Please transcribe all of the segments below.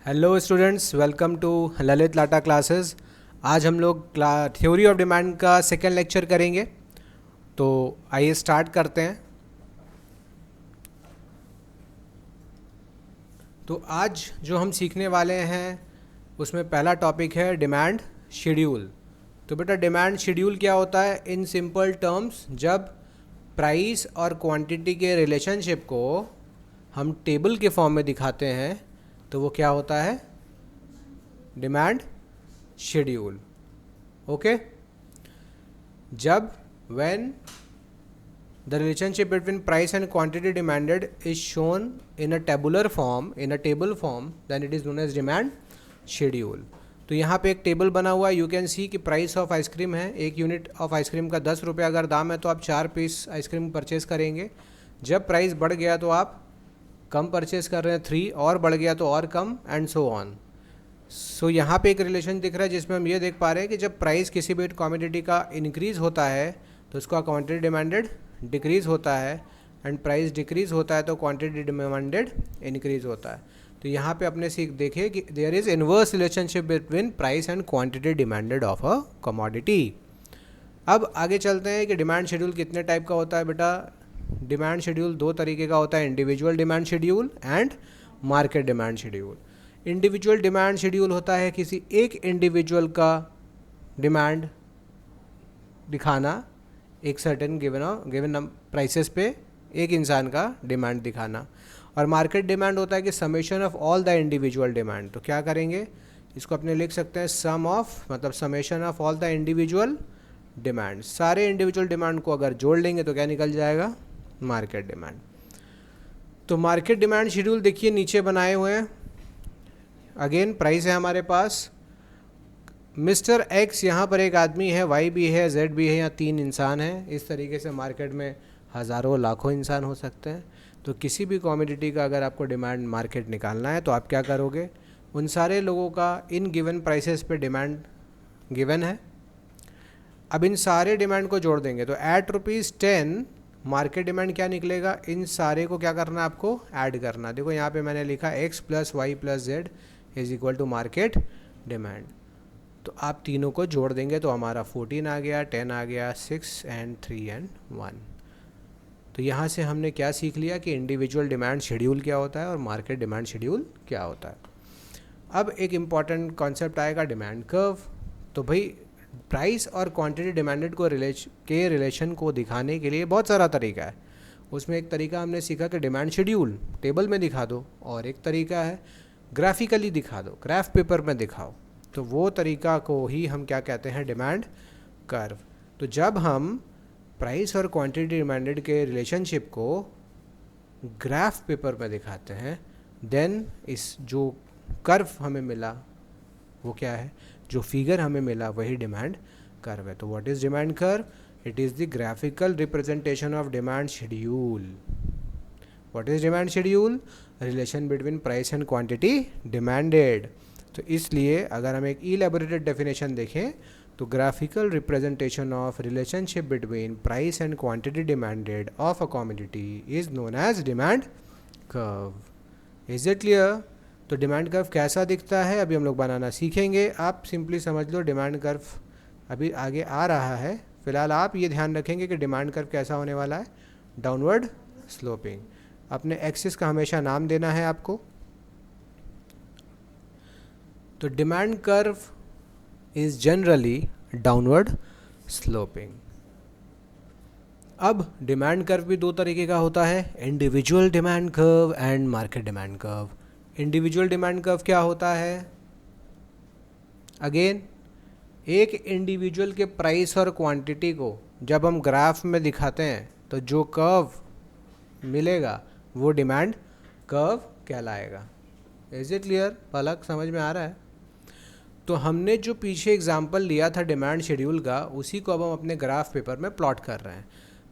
Hello students, welcome to Lalit Lata classes. आज हम लोग थ्योरी ऑफ डिमांड का सेकेंड लेक्चर करेंगे। तो आइए स्टार्ट करते हैं। तो आज जो हम सीखने वाले हैं उसमें पहला टॉपिक है डिमांड शेड्यूल। तो बेटा, डिमांड शेड्यूल क्या होता है? इन सिंपल टर्म्स, जब प्राइस और क्वांटिटी के रिलेशनशिप को हम टेबल के फॉर्म में दिखाते हैं तो वो क्या होता है? Demand schedule. ओके, जब when the relationship between price and quantity demanded is shown in a tabular form, in a table form, then it is known as demand schedule। तो यहाँ पे एक टेबल बना हुआ है। यू कैन सी कि price of ice cream है, एक यूनिट ऑफ आइसक्रीम का 10 रुपये अगर दाम है तो आप 4 पीस आइसक्रीम परचेज़ करेंगे। जब प्राइस बढ़ गया तो आप कम परचेज़ कर रहे हैं 3, और बढ़ गया तो और कम, एंड सो ऑन। सो यहाँ पे एक रिलेशन दिख रहा है जिसमें हम ये देख पा रहे हैं कि जब प्राइस किसी भी कमोडिटी का इंक्रीज़ होता है तो उसका क्वांटिटी डिमांडेड डिक्रीज़ होता है, एंड प्राइस डिक्रीज़ होता है तो क्वांटिटी डिमांडेड इंक्रीज़ होता है। तो यहाँ पे अपने सीख देखे कि there is inverse relationship between price and quantity demanded of a commodity. अब आगे चलते हैं कि डिमांड शेड्यूल कितने टाइप का होता है। बेटा, डिमांड शेड्यूल 2 तरीके का होता है, individual demand schedule and market demand schedule. Individual demand schedule होता है किसी एक इंडिविजुअल का डिमांड दिखाना, एक सर्टेन गिवन प्राइसेस पे एक इंसान का डिमांड दिखाना। और मार्केट डिमांड होता है कि summation of all the individual demand. तो क्या करेंगे, इसको अपने लिख सकते हैं सम ऑफ, मतलब summation of all the individual demand. सारे इंडिविजुअल डिमांड को अगर जोड़ लेंगे तो क्या निकल जाएगा? Market demand. तो मार्केट डिमांड शेड्यूल देखिए नीचे बनाए हुए हैं। अगेन प्राइस है हमारे पास, मिस्टर एक्स यहाँ पर एक आदमी है, वाई भी है, जेड भी है, यहाँ 3 इंसान हैं। इस तरीके से मार्केट में हज़ारों लाखों इंसान हो सकते हैं। तो किसी भी कमोडिटी का अगर आपको डिमांड मार्केट निकालना है तो आप क्या करोगे, उन सारे लोगों का इन गिवन प्राइसेस पे डिमांड गिवन है। अब इन सारे डिमांड को जोड़ देंगे तो एट ₹10 मार्केट डिमांड क्या निकलेगा? इन सारे को क्या करना है आपको? ऐड करना। देखो यहाँ पे मैंने लिखा x + y + z is equal to market demand. तो आप तीनों को जोड़ देंगे तो हमारा 14 आ गया, 10 आ गया, 6 एंड 3 एंड 1। तो यहाँ से हमने क्या सीख लिया कि इंडिविजुअल डिमांड शेड्यूल क्या होता है और मार्केट डिमांड शेड्यूल क्या होता है। अब एक इम्पॉर्टेंट कॉन्सेप्ट आएगा, डिमांड कर्व। तो भाई, प्राइस और क्वांटिटी डिमांडेड को रिलेशन को दिखाने के लिए बहुत सारा तरीका है। उसमें एक तरीका हमने सीखा कि डिमांड शेड्यूल टेबल में दिखा दो, और एक तरीका है ग्राफिकली दिखा दो, ग्राफ पेपर में दिखाओ। तो वो तरीका को ही हम क्या कहते हैं? Demand curve. तो जब हम प्राइस और क्वांटिटी डिमांडेड के रिलेशनशिप को ग्राफ पेपर में दिखाते हैं, देन इस जो कर्व हमें मिला वो क्या है? जो फिगर हमें मिला वही डिमांड कर्व है। तो what is demand curve? It is the graphical representation of demand schedule. What is demand schedule? Relation between price and quantity demanded. तो इसलिए अगर हम एक इलैबोरेटेड डेफिनेशन देखें तो graphical representation of relationship between price and quantity demanded of a commodity is known as demand curve. Is it clear? तो demand curve कैसा दिखता है अभी हम लोग बनाना सीखेंगे। आप सिंपली समझ लो, डिमांड कर्व अभी आगे आ रहा है। फिलहाल आप ये ध्यान रखेंगे कि डिमांड कर्व कैसा होने वाला है? Downward sloping. अपने एक्सिस का हमेशा नाम देना है आपको। तो demand curve is generally downward sloping. अब डिमांड कर्व भी 2 तरीके का होता है, individual demand curve and market demand curve. Individual demand curve क्या होता है? अगेन, एक इंडिविजुअल के प्राइस और क्वांटिटी को जब हम ग्राफ में दिखाते हैं तो जो कर्व मिलेगा वो डिमांड कर्व कहलाएगा। Is it clear? पलक समझ में आ रहा है? तो हमने जो पीछे एग्जांपल लिया था डिमांड शेड्यूल का, उसी को अब हम अपने ग्राफ पेपर में प्लॉट कर रहे हैं।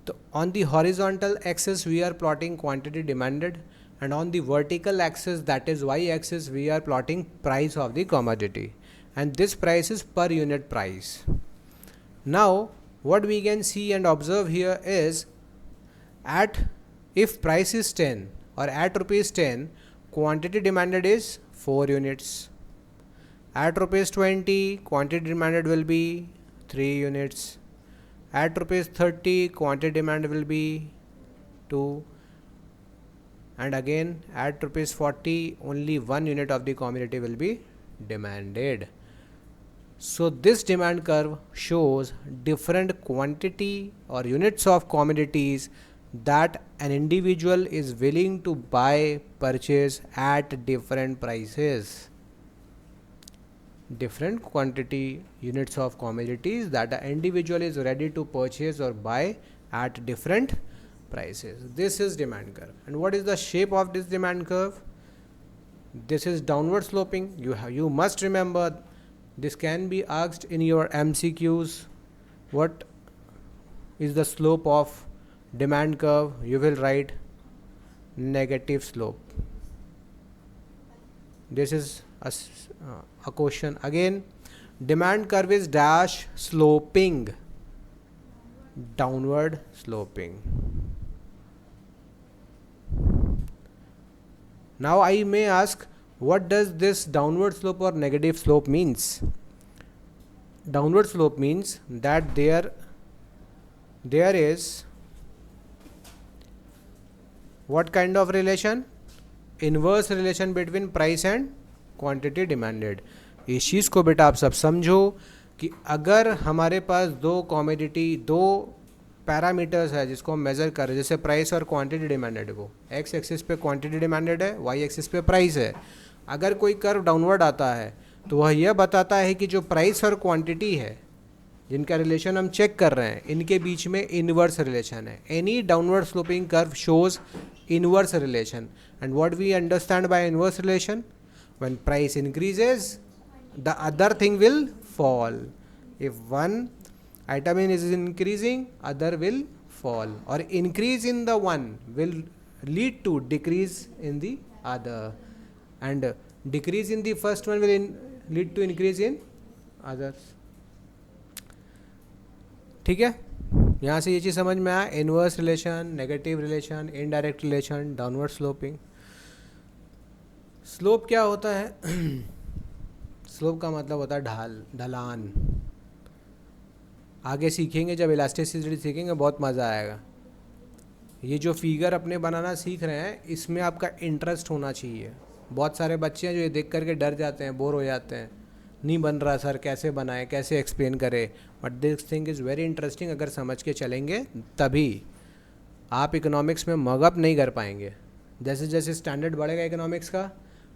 तो on the horizontal axis we are plotting quantity demanded, and on the vertical axis, that is y axis, we are plotting price of the commodity, and this price is per unit price. Now what we can see and observe here is, if price is 10 or at ₹10, quantity demanded is 4 units. At rupees 20, quantity demanded will be 3 units. At rupees 30, quantity demand will be 2. And again at rupees 40, only 1 unit of the commodity will be demanded. So this demand curve shows different quantity or units of commodities that an individual is willing to buy, purchase at different prices. Different quantity units of commodities that an individual is ready to purchase or buy at different prices. This is demand curve. And what is the shape of this demand curve? This is downward sloping. You must remember, this can be asked in your MCQs. What is the slope of demand curve? You will write negative slope. This is a question. Again, demand curve is dash sloping, downward sloping. Now I may ask, what does this downward slope or negative slope means? Downward slope means that there is what kind of relation? Inverse relation between price and quantity demanded. इस चीज़ को बेटा आप सब समझो कि अगर हमारे पास दो कॉमोडिटी, दो पैरामीटर्स है जिसको हम मेज़र कर रहे हैं, जैसे प्राइस और क्वांटिटी डिमांडेड को, एक्स एक्सिस पे क्वांटिटी डिमांडेड है, वाई एक्सिस पे प्राइस है. अगर कोई कर्व डाउनवर्ड आता है तो वह यह बताता है कि जो प्राइस और क्वांटिटी है जिनका रिलेशन हम चेक कर रहे हैं, इनके बीच में इनवर्स रिलेशन है. Any downward sloping curve shows inverse relation. And what we understand by inverse relation? When price increases, the other thing will fall. If one item is increasing, other will fall. Or increase in the one will lead to decrease in the other. And decrease in the first one will lead to increase in others. ठीक है, यहाँ से ये चीज़ समझ में आया. Inverse relation, negative relation, indirect relation, downward sloping. Slope क्या होता है? स्लोप का मतलब होता है ढलान. आगे सीखेंगे, जब इलास्टिसिटी सीखेंगे बहुत मज़ा आएगा. ये जो फिगर अपने बनाना सीख रहे हैं, इसमें आपका इंटरेस्ट होना चाहिए. बहुत सारे बच्चे हैं जो ये देख करके डर जाते हैं, बोर हो जाते हैं, नहीं बन रहा सर, कैसे बनाए, कैसे एक्सप्लेन करें. But this thing is very interesting. अगर समझ के चलेंगे तभी. आप इकोनॉमिक्स में मगअप नहीं कर पाएंगे. जैसे जैसे स्टैंडर्ड बढ़ेगा इकोनॉमिक्स का,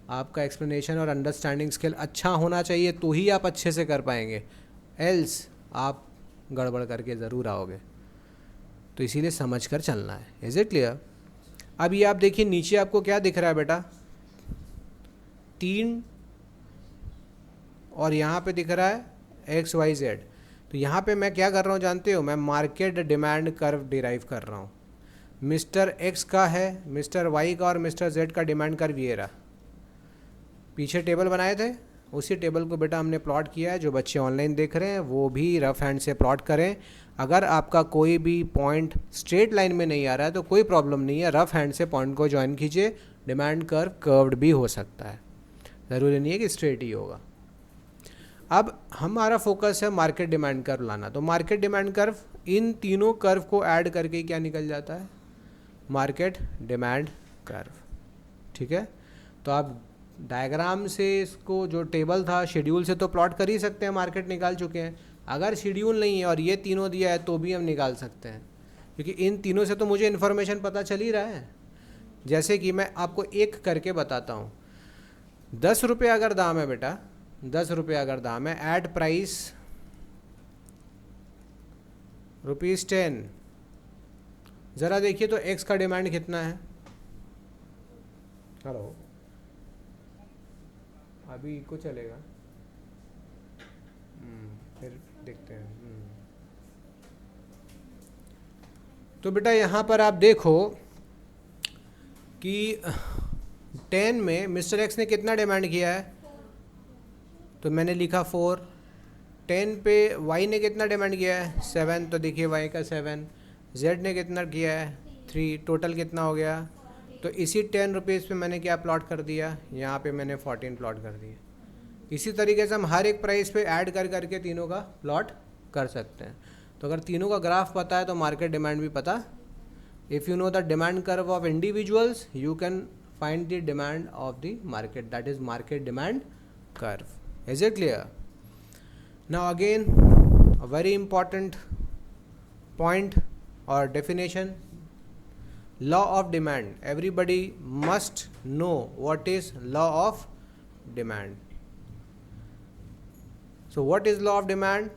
आपका एक्सप्लेनेशन और अंडरस्टैंडिंग स्किल अच्छा होना चाहिए, तो ही आप अच्छे से कर पाएंगे. एल्स आप गड़बड़ करके ज़रूर आओगे. तो इसीलिए समझ कर चलना है. Is it clear? अब ये आप देखिए, नीचे आपको क्या दिख रहा है बेटा? 3 और यहाँ पे दिख रहा है एक्स वाई जेड. तो यहाँ पे मैं क्या कर रहा हूँ जानते हो? मैं मार्केट डिमांड कर्व डिराइव कर रहा हूँ. मिस्टर एक्स का है, मिस्टर वाई का और मिस्टर जेड का डिमांड कर्व ये रहा. पीछे टेबल बनाए थे, उसी टेबल को बेटा हमने प्लॉट किया है. जो बच्चे ऑनलाइन देख रहे हैं वो भी रफ हैंड से प्लॉट करें. अगर आपका कोई भी पॉइंट स्ट्रेट लाइन में नहीं आ रहा है तो कोई प्रॉब्लम नहीं है, रफ हैंड से पॉइंट को ज्वाइन कीजिए. डिमांड कर्व कर्व्ड भी हो सकता है, ज़रूरी नहीं है कि स्ट्रेट ही होगा. अब हमारा फोकस है मार्केट डिमांड कर्व लाना. तो मार्केट डिमांड कर्व, इन तीनों कर्व को ऐड करके क्या निकल जाता है? Market demand curve. ठीक है, तो आप डायग्राम से इसको, जो टेबल था शेड्यूल से तो प्लॉट कर ही सकते हैं, मार्केट निकाल चुके हैं. अगर शेड्यूल नहीं है और ये तीनों दिया है तो भी हम निकाल सकते हैं, क्योंकि इन तीनों से तो मुझे इन्फॉर्मेशन पता चल ही रहा है. जैसे कि मैं आपको एक करके बताता हूँ. 10 रुपये अगर दाम है बेटा, 10 रुपये अगर दाम है, एट प्राइस ₹10. ज़रा देखिए तो एक्स का डिमांड कितना है? हेलो, अभी को चलेगा, फिर देखते हैं. तो बेटा यहाँ पर आप देखो कि 10 में मिस्टर एक्स ने कितना डिमांड किया है, तो मैंने लिखा 4. 10 पे वाई ने कितना डिमांड किया है? 7. तो देखिए वाई का 7. जेड ने कितना किया है? 3. टोटल कितना हो गया? तो इसी 10 रुपीज़ पे मैंने क्या प्लॉट कर दिया, यहाँ पे मैंने 14 प्लॉट कर दिए। इसी तरीके से हम हर एक प्राइस पे ऐड कर करके तीनों का प्लॉट कर सकते हैं। तो अगर तीनों का ग्राफ पता है तो मार्केट डिमांड भी पता। If you know the demand curve of individuals you can find the demand of the market, that is market demand curve. Is it clear? Now again a very important point और definition, law of demand. Everybody must know what is law of demand. So what is law of demand,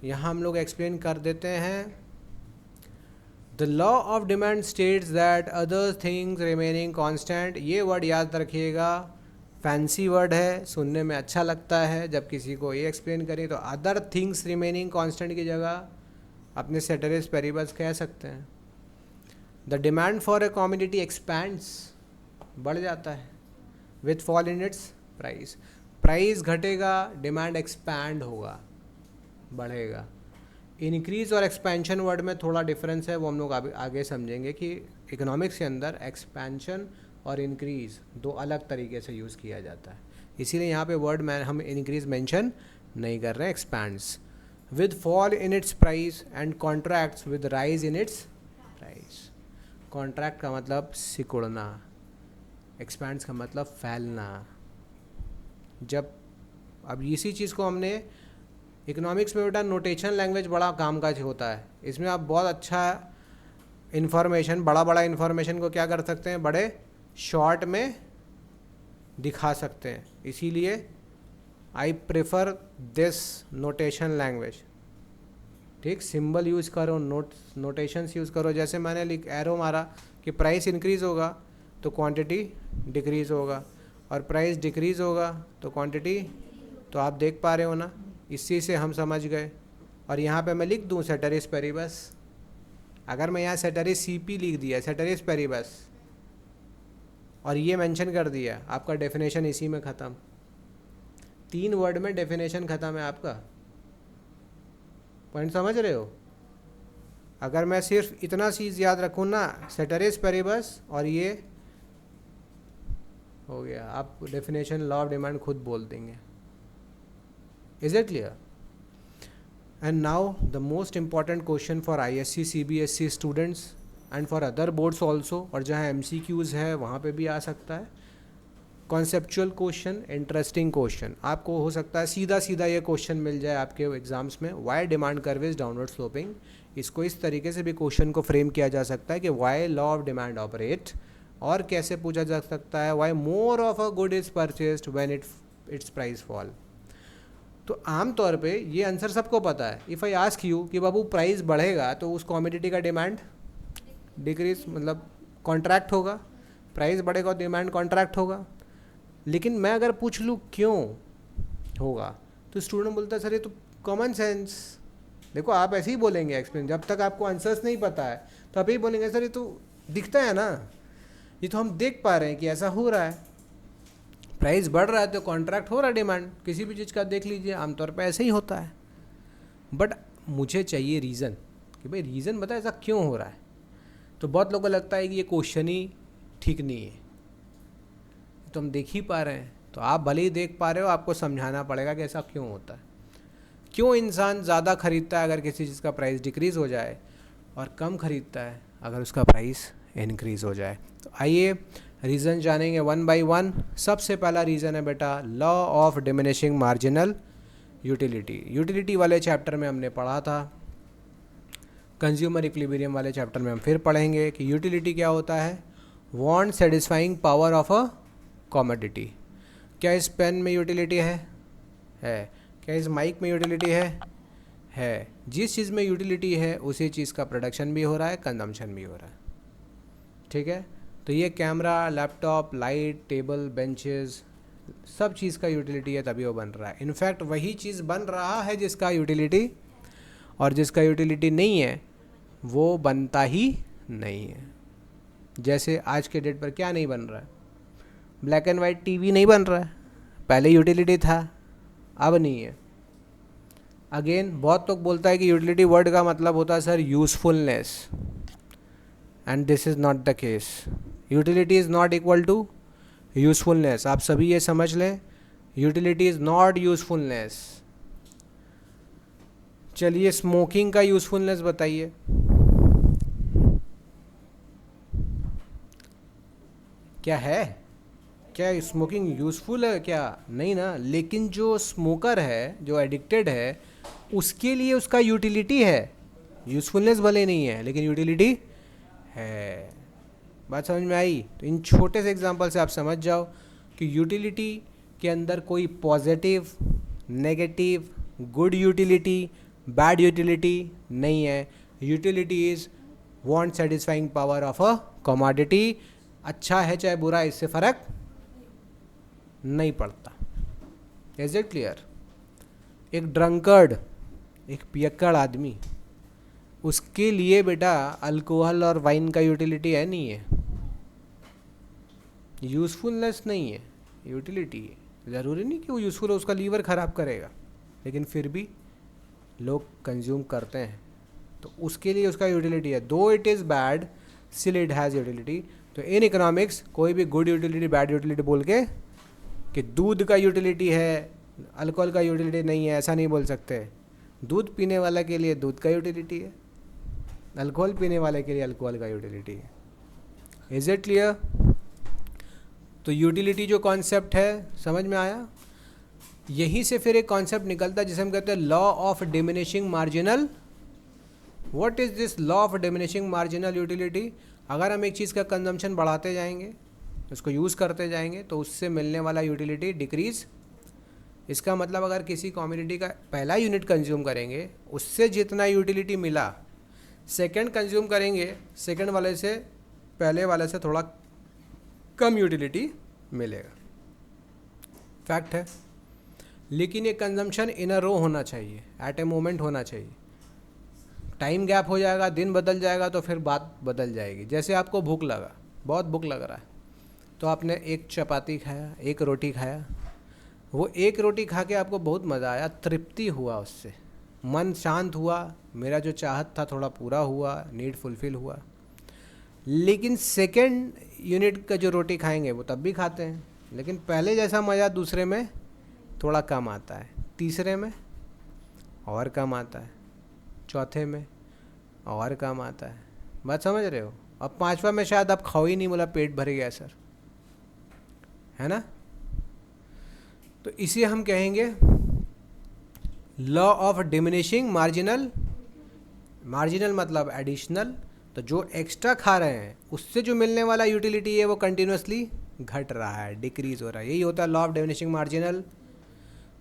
यहाँ हम लोग explain कर देते हैं। The law of demand states that other things remaining constant. ये word याद रखिएगा, फैंसी वर्ड है, सुनने में अच्छा लगता है। जब किसी को ये एक्सप्लेन करें तो अदर थिंग्स रिमेनिंग कांस्टेंट की जगह अपने सेटरिस पेरिबस कह सकते हैं। The demand for a commodity expands, बढ़ जाता है, with fall in its price. Price घटेगा, डिमांड एक्सपैंड होगा, बढ़ेगा। इंक्रीज और एक्सपेंशन वर्ड में थोड़ा डिफरेंस है, वो हम लोग आगे समझेंगे कि इकोनॉमिक्स के अंदर एक्सपेंशन और इंक्रीज दो अलग तरीके से यूज़ किया जाता है। इसीलिए यहाँ पे वर्ड में हम इंक्रीज मेंशन नहीं कर रहे हैं, expands. With fall in its price and contracts with rise in its price. Contract का मतलब सिकुड़ना, एक्सपैंड्स का मतलब फैलना। जब अब इसी चीज़ को हमने इकोनॉमिक्स में बेटा नोटेशन लैंग्वेज बड़ा काम काज होता है। इसमें आप बहुत अच्छा इन्फॉर्मेशन, बड़ा इन्फॉर्मेशन को क्या कर सकते हैं, बड़े शॉर्ट में दिखा सकते हैं। इसीलिए I prefer this notation language. ठीक, सिंबल यूज़ करो, नोटेशंस यूज़ करो। जैसे मैंने एरो मारा कि प्राइस इंक्रीज़ होगा तो क्वांटिटी डिक्रीज़ होगा, और प्राइस डिक्रीज़ होगा तो क्वांटिटी, तो आप देख पा रहे हो ना, इसी से हम समझ गए। और यहाँ पे मैं लिख दूँ सेटरिस पेरिबस। अगर मैं यहाँ सेटरिस सीपी लिख दिया, सेटरिस पेरिबस, और ये मेंशन कर दिया, आपका डेफिनेशन इसी में ख़त्म। 3 वर्ड में डेफिनेशन ख़त्म है आपका। पॉइंट समझ रहे हो? अगर मैं सिर्फ इतना चीज़ याद रखूँ ना, सेटरिस पेरिबस, और ये हो गया, आप डेफिनेशन लॉ ऑफ डिमांड खुद बोल देंगे। Is it clear? And now the most important question for ISC CBSE students and for other boards also, और जहाँ MCQs है वहाँ पे भी आ सकता है। Conceptual question, interesting question. आपको हो सकता है सीधा सीधा ये क्वेश्चन मिल जाए आपके एग्जाम्स में, why demand curve is downward sloping. इसको इस तरीके से भी क्वेश्चन को फ्रेम किया जा सकता है कि why law of demand operate, और कैसे पूछा जा सकता है why more of a good is purchased when its price fall. तो आम तौर पे ये आंसर सबको पता है। इफ़ आई आस्क यू कि बाबू प्राइस बढ़ेगा तो उस कमोडिटी का डिमांड डिक्रीज, मतलब कॉन्ट्रैक्ट होगा। प्राइस बढ़ेगा तो डिमांड कॉन्ट्रैक्ट होगा। लेकिन मैं अगर पूछ लूँ क्यों होगा, तो स्टूडेंट बोलता है सर ये तो कॉमन सेंस। देखो आप ऐसे ही बोलेंगे एक्सप्लेन, जब तक आपको आंसर्स नहीं पता है तो आप यही बोलेंगे सर ये तो दिखता है ना, ये तो हम देख पा रहे हैं कि ऐसा हो रहा है। प्राइस बढ़ रहा है तो कॉन्ट्रैक्ट हो रहा है डिमांड, किसी भी चीज़ का देख लीजिए, आमतौर पे ऐसे ही होता है। बट मुझे चाहिए रीज़न, कि भाई रीज़न बता ऐसा क्यों हो रहा है। तो बहुत लोगों को लगता है कि ये क्वेश्चन ही ठीक नहीं है, तो हम देख ही पा रहे हैं। तो आप भले ही देख पा रहे हो, आपको समझाना पड़ेगा कि ऐसा क्यों होता है। क्यों इंसान ज़्यादा ख़रीदता है अगर किसी चीज़ का प्राइस डिक्रीज़ हो जाए, और कम ख़रीदता है अगर उसका प्राइस इंक्रीज़ हो जाए। तो आइए रीज़न जानेंगे वन बाय वन। सबसे पहला रीज़न है बेटा law of diminishing marginal utility. Utility वाले चैप्टर में हमने पढ़ा था, कंज्यूमर इक्विलिब्रियम वाले चैप्टर में हम फिर पढ़ेंगे कि यूटिलिटी क्या होता है। Want satisfying power of a commodity. क्या इस पेन में यूटिलिटी है? क्या इस माइक में यूटिलिटी है। जिस चीज़ में यूटिलिटी है उसी चीज़ का प्रोडक्शन भी हो रहा है, कंजम्पशन भी हो रहा है। ठीक है, तो ये camera, laptop, light, table, benches, सब चीज़ का यूटिलिटी है, तभी वो बन रहा है। इनफैक्ट वही चीज़ बन रहा है जिसका यूटिलिटी, और जिसका यूटिलिटी नहीं है वो बनता ही नहीं है। जैसे आज के डेट पर क्या नहीं बन रहा है, ब्लैक एंड वाइट टीवी नहीं बन रहा है, पहले यूटिलिटी था, अब नहीं है। अगेन बहुत लोग बोलता है कि यूटिलिटी वर्ड का मतलब होता है sir usefulness, and this is not the case. Utility is not equal to usefulness. आप सभी ये समझ लें, यूटिलिटी इज़ नॉट यूज़फुलनेस। चलिए स्मोकिंग का यूज़फुलनेस बताइए। क्या है? क्या स्मोकिंग यूज़फुल है क्या? नहीं ना। लेकिन जो स्मोकर है, जो एडिक्टेड है, उसके लिए उसका यूटिलिटी है। यूज़फुलनेस भले नहीं है लेकिन यूटिलिटी है। बात समझ में आई? तो इन छोटे से एग्जांपल से आप समझ जाओ कि यूटिलिटी के अंदर कोई positive, negative, good utility, bad utility नहीं है। Utility is want satisfying power of a commodity. अच्छा है चाहे बुरा, इससे फ़र्क नहीं पड़ता। Is it clear? एक ड्रंकर्ड, एक पियक्कड़ आदमी, उसके लिए बेटा अल्कोहल और वाइन का यूटिलिटी है नहीं है? यूज़फुलनेस नहीं है, यूटिलिटी है। ज़रूरी नहीं कि वो यूज़फुल हो, उसका लीवर ख़राब करेगा, लेकिन फिर भी लोग कंज्यूम करते हैं, तो उसके लिए उसका यूटिलिटी है। दो it is bad still it has utility. तो इन इकोनॉमिक्स कोई भी गुड यूटिलिटी, बैड यूटिलिटी बोल के कि दूध का यूटिलिटी है, अल्कोहल का यूटिलिटी नहीं है, ऐसा नहीं बोल सकते। दूध पीने वाला के लिए दूध का यूटिलिटी है, अल्कोहल पीने वाले के लिए अल्कोहल का यूटिलिटी है। Is it clear? तो यूटिलिटी जो कॉन्सेप्ट है समझ में आया? यहीं से फिर एक कॉन्सेप्ट निकलता है जिसे हम कहते हैं law of diminishing marginal. What is this law of diminishing marginal utility? अगर हम एक चीज़ का कंजम्पशन बढ़ाते जाएंगे, उसको यूज़ करते जाएंगे, तो उससे मिलने वाला यूटिलिटी डिक्रीज़। इसका मतलब अगर किसी कम्युनिटी का पहला यूनिट कंज्यूम करेंगे, उससे जितना यूटिलिटी मिला, सेकंड कंज्यूम करेंगे, सेकंड वाले से पहले वाले से थोड़ा कम यूटिलिटी मिलेगा। फैक्ट है। लेकिन ये कंजम्पशन इन अ रो होना चाहिए, एट ए मोमेंट होना चाहिए। टाइम गैप हो जाएगा, दिन बदल जाएगा, तो फिर बात बदल जाएगी। जैसे आपको भूख लगा, बहुत भूख लग रहा है, तो आपने एक चपाती खाया, एक रोटी खाया। वो एक रोटी खा के आपको बहुत मज़ा आया, तृप्ति हुआ, उससे मन शांत हुआ, मेरा जो चाहत था थोड़ा पूरा हुआ, नीड फुलफिल हुआ। लेकिन सेकंड यूनिट का जो रोटी खाएंगे वो तब भी खाते हैं, लेकिन पहले जैसा मज़ा दूसरे में थोड़ा कम आता है, तीसरे में और कम आता है, चौथे में और कम आता है। बात समझ रहे हो? अब पांचवा में शायद आप खाओ ही नहीं, बोला पेट भर गया सर, है ना? तो इसे हम कहेंगे law of diminishing marginal. Marginal मतलब एडिशनल। तो जो एक्स्ट्रा खा रहे हैं उससे जो मिलने वाला यूटिलिटी है वो कंटिन्यूसली घट रहा है, डिक्रीज़ हो रहा है। यही होता है लॉ ऑफ डिमिनिशिंग मार्जिनल।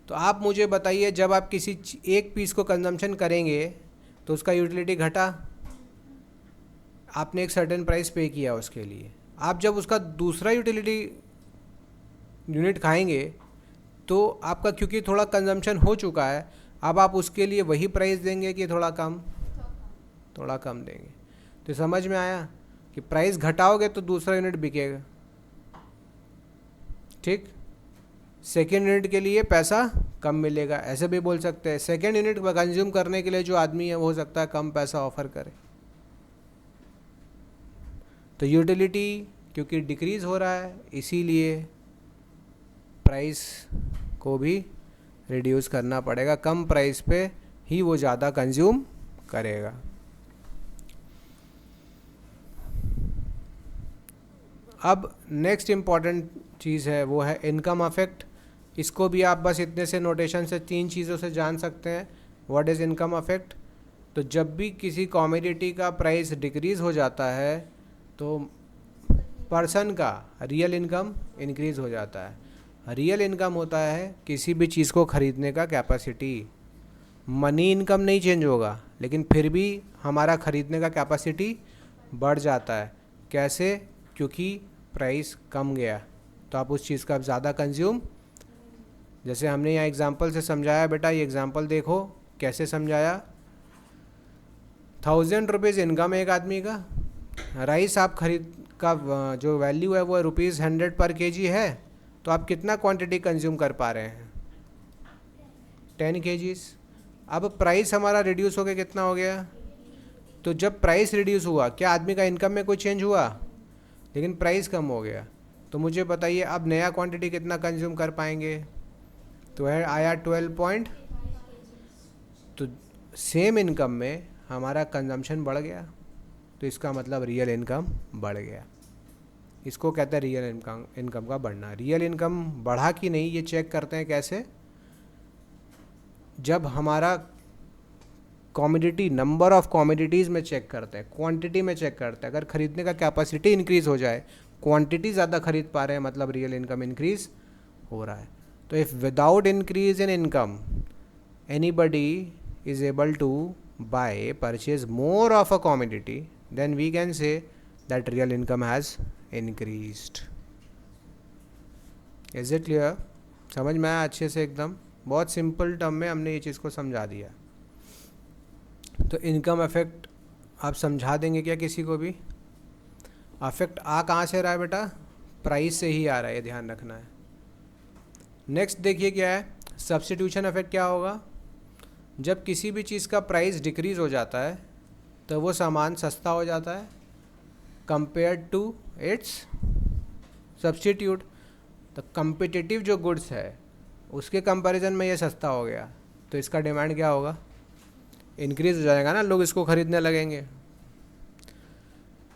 तो आप मुझे बताइए, जब आप किसी एक पीस को कंजम्पशन करेंगे तो उसका यूटिलिटी घटा, आपने एक सर्टेन प्राइस पे किया उसके लिए। आप जब उसका दूसरा यूटिलिटी यूनिट खाएंगे तो आपका क्योंकि थोड़ा कंजम्पशन हो चुका है, अब आप उसके लिए वही प्राइस देंगे कि थोड़ा कम? थोड़ा कम देंगे। तो समझ में आया कि प्राइस घटाओगे तो दूसरा यूनिट बिकेगा, ठीक? सेकेंड यूनिट के लिए पैसा कम मिलेगा। ऐसे भी बोल सकते हैं सेकेंड यूनिट कंज्यूम करने के लिए जो आदमी है वो हो सकता है कम पैसा ऑफर करे। तो यूटिलिटी क्योंकि डिक्रीज़ हो रहा है, इसीलिए प्राइस को भी रिड्यूस करना पड़ेगा। कम प्राइस पे ही वो ज़्यादा कंज्यूम करेगा। अब नेक्स्ट इम्पॉर्टेंट चीज़ है वो है इनकम अफेक्ट। इसको भी आप बस इतने से नोटेशन से 3 चीज़ों से जान सकते हैं। What is income affect? तो जब भी किसी कमोडिटी का प्राइस डिक्रीज़ हो जाता है तो पर्सन का रियल इनकम इंक्रीज़ हो जाता है। रियल इनकम होता है किसी भी चीज़ को ख़रीदने का कैपेसिटी। मनी इनकम नहीं चेंज होगा, लेकिन फिर भी हमारा ख़रीदने का कैपेसिटी बढ़ जाता है। कैसे? क्योंकि प्राइस कम गया तो आप उस चीज़ का ज़्यादा कंज्यूम। जैसे हमने यहाँ एग्जांपल से समझाया, बेटा ये एग्जांपल देखो कैसे समझाया। 1000 रुपीज़ इनकम है एक आदमी का, राइस आप खरीद का जो वैल्यू है वो ₹100 पर केजी है, तो आप कितना क्वांटिटी कंज्यूम कर पा रहे हैं? 10 केजीज़। अब प्राइस हमारा रिड्यूस हो गया, कितना हो गया? तो जब प्राइस रिड्यूस हुआ क्या आदमी का इनकम में कोई चेंज हुआ? लेकिन प्राइस कम हो गया। तो मुझे बताइए अब नया क्वांटिटी कितना कंज्यूम कर पाएंगे? तो है आया 12 पॉइंट, तो सेम इनकम में हमारा कंजम्पशन बढ़ गया, तो इसका मतलब रियल इनकम बढ़ गया। इसको कहते हैं रियल इनकम का बढ़ना। रियल इनकम बढ़ा कि नहीं ये चेक करते हैं कैसे? जब हमारा कॉमोडिटी, नंबर ऑफ कॉमोडिटीज़ में चेक करते हैं, क्वांटिटी में चेक करते हैं। अगर ख़रीदने का कैपेसिटी इंक्रीज़ हो जाए, क्वांटिटी ज़्यादा खरीद पा रहे हैं, मतलब रियल इनकम इंक्रीज़ हो रहा है। तो if without increase in income anybody is able to buy purchase more of a commodity, then we can say that real income has increased. Is it clear? समझ में आया अच्छे से? एकदम बहुत सिंपल टर्म में हमने ये चीज़ को समझा दिया। तो इनकम इफेक्ट आप समझा देंगे क्या किसी को भी? अफेक्ट आ कहाँ से रहा है बेटा? प्राइस से ही आ रहा है, ये ध्यान रखना है। नेक्स्ट देखिए क्या है, सब्स्टिट्यूशन इफेक्ट क्या होगा? जब किसी भी चीज़ का प्राइस डिक्रीज़ हो जाता है तो वो सामान सस्ता हो जाता है कंपेयर्ड टू इट्स सब्स्टिट्यूट। तो कम्पिटिटिव जो गुड्स है उसके कंपैरिजन में ये सस्ता हो गया, तो इसका डिमांड क्या होगा? इंक्रीज़ हो जाएगा ना, लोग इसको ख़रीदने लगेंगे।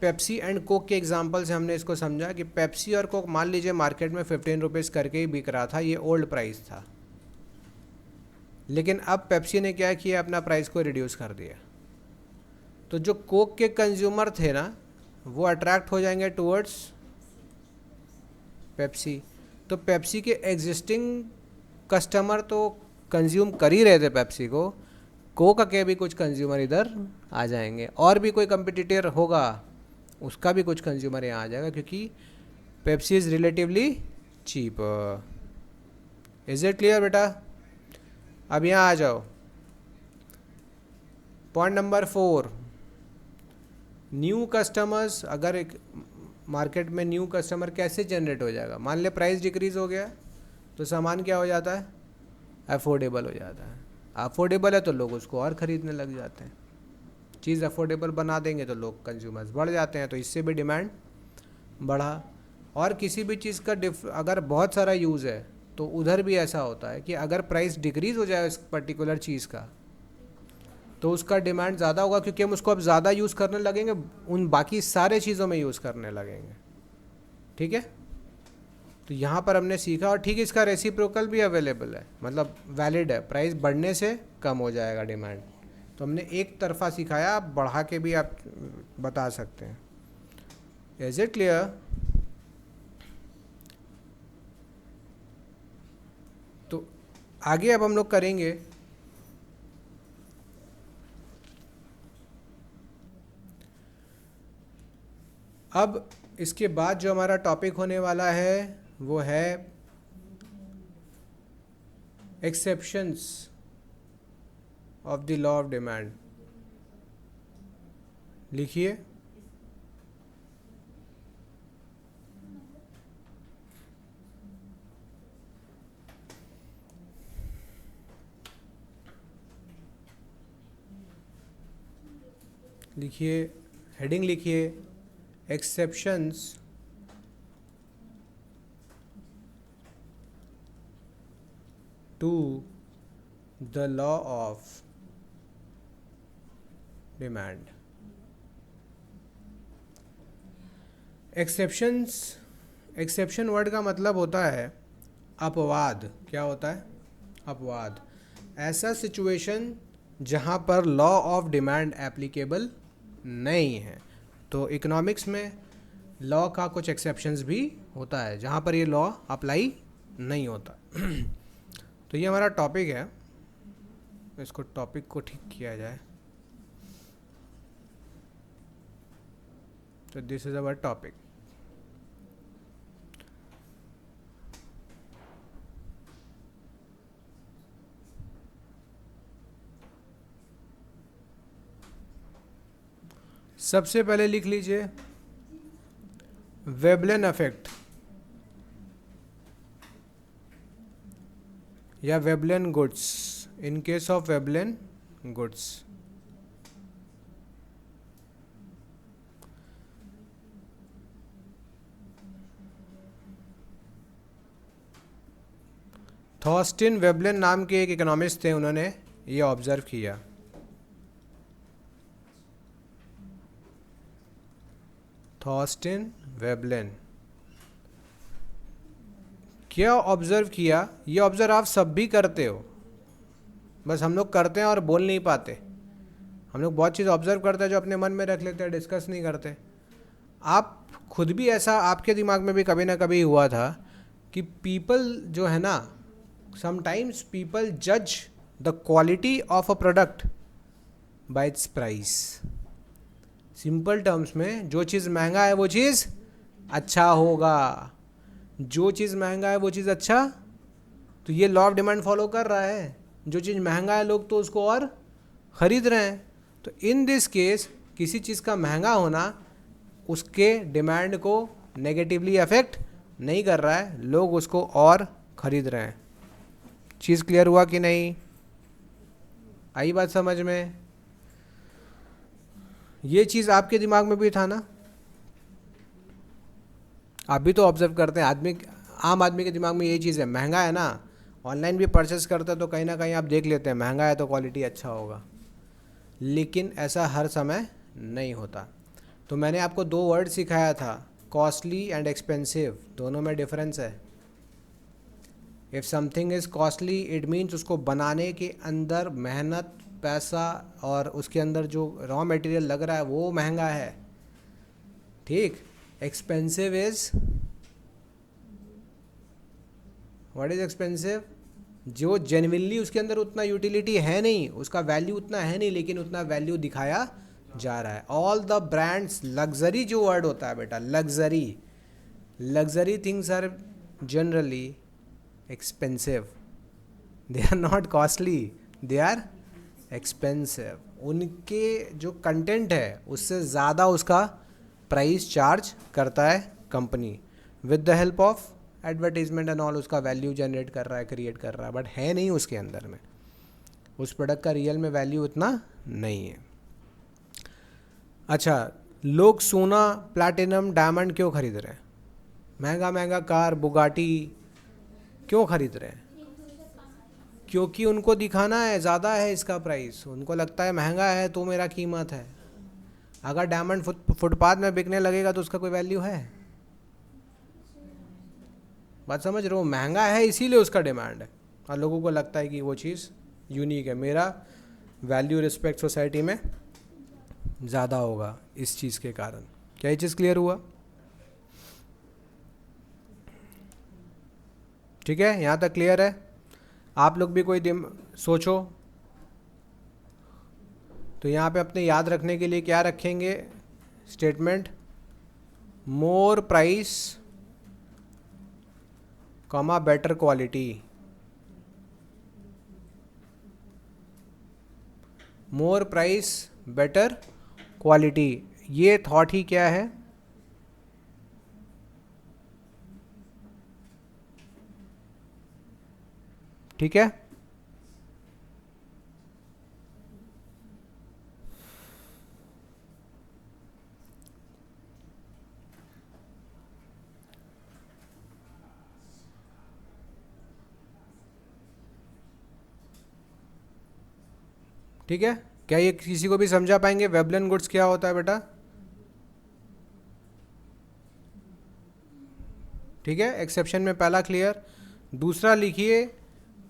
पेप्सी एंड कोक के एग्जांपल से हमने इसको समझा कि पेप्सी और कोक मान लीजिए मार्केट में 15 रुपीज़ करके ही बिक रहा था, ये ओल्ड प्राइस था। लेकिन अब पेप्सी ने क्या किया, अपना प्राइस को रिड्यूस कर दिया। तो जो कोक के कंज्यूमर थे ना, वो अट्रैक्ट हो जाएंगे टूवर्ड्स पेप्सी। तो पेप्सी के एग्जिस्टिंग कस्टमर तो कंज्यूम कर ही रहे थे पेप्सी को, कोक के भी कुछ कंज्यूमर इधर आ जाएंगे, और भी कोई कंपिटिटर होगा उसका भी कुछ कंज्यूमर यहाँ आ जाएगा, क्योंकि Pepsi is relatively cheap. Is it clear बेटा? अब यहाँ आ जाओ, पॉइंट नंबर 4, न्यू कस्टमर्स। अगर एक मार्केट में न्यू कस्टमर कैसे जनरेट हो जाएगा? मान ले प्राइस डिक्रीज़ हो गया तो सामान क्या हो जाता है? अफोर्डेबल हो जाता है। अफोर्डेबल है तो लोग उसको और ख़रीदने लग जाते हैं। चीज़ अफोर्डेबल बना देंगे तो लोग, कंज्यूमर्स बढ़ जाते हैं, तो इससे भी डिमांड बढ़ा। और किसी भी चीज़ का अगर बहुत सारा यूज़ है तो उधर भी ऐसा होता है कि अगर प्राइस डिक्रीज़ हो जाए इस पर्टिकुलर चीज़ का तो उसका डिमांड ज़्यादा होगा, क्योंकि हम उसको अब ज़्यादा यूज़ करने लगेंगे, उन बाकी सारे चीज़ों में यूज़ करने लगेंगे। ठीक है? तो यहाँ पर हमने सीखा, और ठीक इसका रेसिप्रोकल भी अवेलेबल है, मतलब वैलिड है। प्राइस बढ़ने से कम हो जाएगा डिमांड। तो हमने एक तरफा सिखाया, आप बढ़ा के भी आप बता सकते हैं। Is it clear? तो आगे अब हम लोग करेंगे अब इसके बाद जो हमारा टॉपिक होने वाला है वो है exceptions of the law of demand. लिखिए, लिखिए, हेडिंग लिखिए, exceptions to the law of demand. Exceptions, exception word का मतलब होता है अपवाद। क्या होता है? अपवाद। ऐसा सिचुएशन जहाँ पर लॉ ऑफ डिमांड एप्लीकेबल नहीं है। तो इकोनॉमिक्स में लॉ का कुछ एक्सेप्शंस भी होता है जहाँ पर ये लॉ अप्लाई नहीं होता। तो ये हमारा टॉपिक है, इसको टॉपिक को ठीक किया जाए। तो दिस इज अवर टॉपिक। सबसे पहले लिख लीजिए वेबलेन इफेक्ट या Veblen goods. In case of Veblen goods, Thorstein Veblen नाम के एक इकोनॉमिस्ट थे, उन्होंने ये ऑब्जर्व किया। थॉस्टिन वेबलिन क्या ऑब्जर्व किया? ये ऑब्जर्व आप सब भी करते हो, बस हम लोग करते हैं और बोल नहीं पाते। हम लोग बहुत चीज़ ऑब्जर्व करते हैं जो अपने मन में रख लेते हैं, डिस्कस नहीं करते। आप खुद भी ऐसा आपके दिमाग में भी कभी ना कभी हुआ था कि पीपल जो है ना, समटाइम्स पीपल जज the quality of a product bye it's price. Simple terms में, जो चीज़ महंगा है वो चीज़ अच्छा होगा, जो चीज़ महंगा है वो चीज़ अच्छा, तो ये लॉ ऑफ डिमांड फॉलो कर रहा है। जो चीज़ महंगा है लोग तो उसको और ख़रीद रहे हैं। तो इन दिस केस किसी चीज़ का महंगा होना उसके डिमांड को नेगेटिवली अफेक्ट नहीं कर रहा है, लोग उसको और ख़रीद रहे हैं। चीज़ क्लियर हुआ कि नहीं? आई बात समझ में? ये चीज़ आपके दिमाग में भी था ना? आप भी तो ऑब्जर्व करते हैं, आम आदमी के दिमाग में यही चीज़ है, महंगा है ना, ऑनलाइन भी परचेस करते हैं तो कहीं ना कहीं आप देख लेते हैं महंगा है तो क्वालिटी अच्छा होगा, लेकिन ऐसा हर समय नहीं होता। तो मैंने आपको 2 वर्ड सिखाया था, कॉस्टली एंड एक्सपेंसिव, दोनों में डिफरेंस है। If something is costly it means उसको बनाने के अंदर मेहनत, पैसा और उसके अंदर जो रॉ मटेरियल लग रहा है वो महंगा है, ठीक। Expensive is, what is expensive? जो जेन्युइनली उसके अंदर उतना यूटिलिटी है नहीं, उसका वैल्यू उतना है नहीं, लेकिन उतना वैल्यू दिखाया जा रहा है। ऑल द ब्रांड्स, लग्जरी जो वर्ड होता है बेटा, luxury things are generally expensive, they are not costly, they are expensive. उनके जो कंटेंट है उससे ज़्यादा उसका प्राइस चार्ज करता है company, with the help of advertisement and all, उसका वैल्यू जनरेट कर रहा है, क्रिएट कर रहा है, बट है नहीं उसके अंदर में, उस प्रोडक्ट का रियल में वैल्यू उतना नहीं है। अच्छा, लोग सोना, प्लैटिनम, डायमंड क्यों खरीद रहे हैं? महंगा महंगा कार, बुगाटी क्यों खरीद रहे हैं? क्योंकि उनको दिखाना है ज़्यादा है इसका प्राइस, उनको लगता है महंगा है तो मेरा कीमत है। अगर डायमंड फुटपाथ में बिकने लगेगा तो उसका कोई वैल्यू है? बात समझ रहे हो? महंगा है इसीलिए उसका डिमांड है, और लोगों को लगता है कि वो चीज़ यूनिक है, मेरा वैल्यू रिस्पेक्ट सोसाइटी में ज़्यादा होगा इस चीज़ के कारण। क्या ये चीज़ क्लियर हुआ? ठीक है, यहाँ तक क्लियर है? आप लोग भी कोई सोचो तो यहाँ पे अपने याद रखने के लिए क्या रखेंगे स्टेटमेंट? मोर प्राइस कॉमा बेटर क्वालिटी। मोर प्राइस बेटर क्वालिटी, ये थॉट ही क्या है? ठीक है, ठीक है। क्या ये किसी को भी समझा पाएंगे वेबलिन गुड्स क्या होता है बेटा? ठीक है, एक्सेप्शन में पहला क्लियर। दूसरा लिखिए,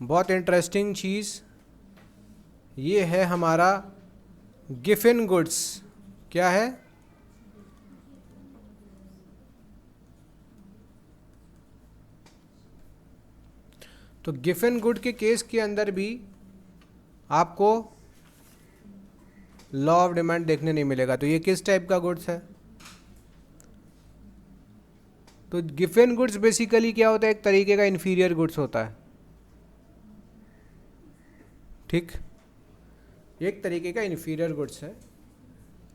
बहुत इंटरेस्टिंग चीज़ ये है हमारा गिफिन गुड्स। क्या है? तो गिफिन गुड के केस के अंदर भी आपको लॉ ऑफ डिमांड देखने नहीं मिलेगा। तो ये किस टाइप का गुड्स है? तो गिफिन गुड्स बेसिकली क्या होता है? एक तरीके का इन्फीरियर गुड्स होता है, ठीक, एक तरीके का इन्फीरियर गुड्स है।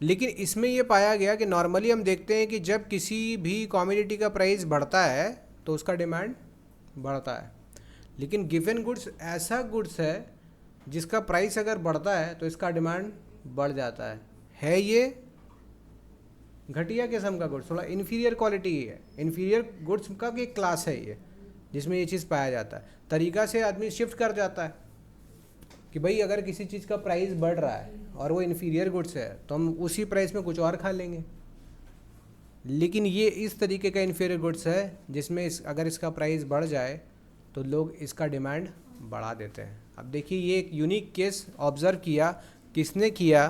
लेकिन इसमें ये पाया गया कि नॉर्मली हम देखते हैं कि जब किसी भी कॉमोडिटी का प्राइस बढ़ता है तो उसका डिमांड बढ़ता है। लेकिन गिवन गुड्स ऐसा गुड्स है जिसका प्राइस अगर बढ़ता है तो इसका डिमांड बढ़ जाता है ये घटिया किस्म का गुड्स, थोड़ा इन्फीरियर क्वालिटी है, इन्फीरियर गुड्स का एक क्लास है ये, जिसमें ये चीज़ पाया जाता है। तरीका से आदमी शिफ्ट कर जाता है कि भाई अगर किसी चीज़ का प्राइस बढ़ रहा है और वो इन्फीरियर गुड्स है तो हम उसी प्राइस में कुछ और खा लेंगे। लेकिन ये इस तरीके का इन्फीरियर गुड्स है जिसमें अगर इसका प्राइस बढ़ जाए तो लोग इसका डिमांड बढ़ा देते हैं। अब देखिए ये एक यूनिक केस ऑब्ज़र्व किया, किसने किया?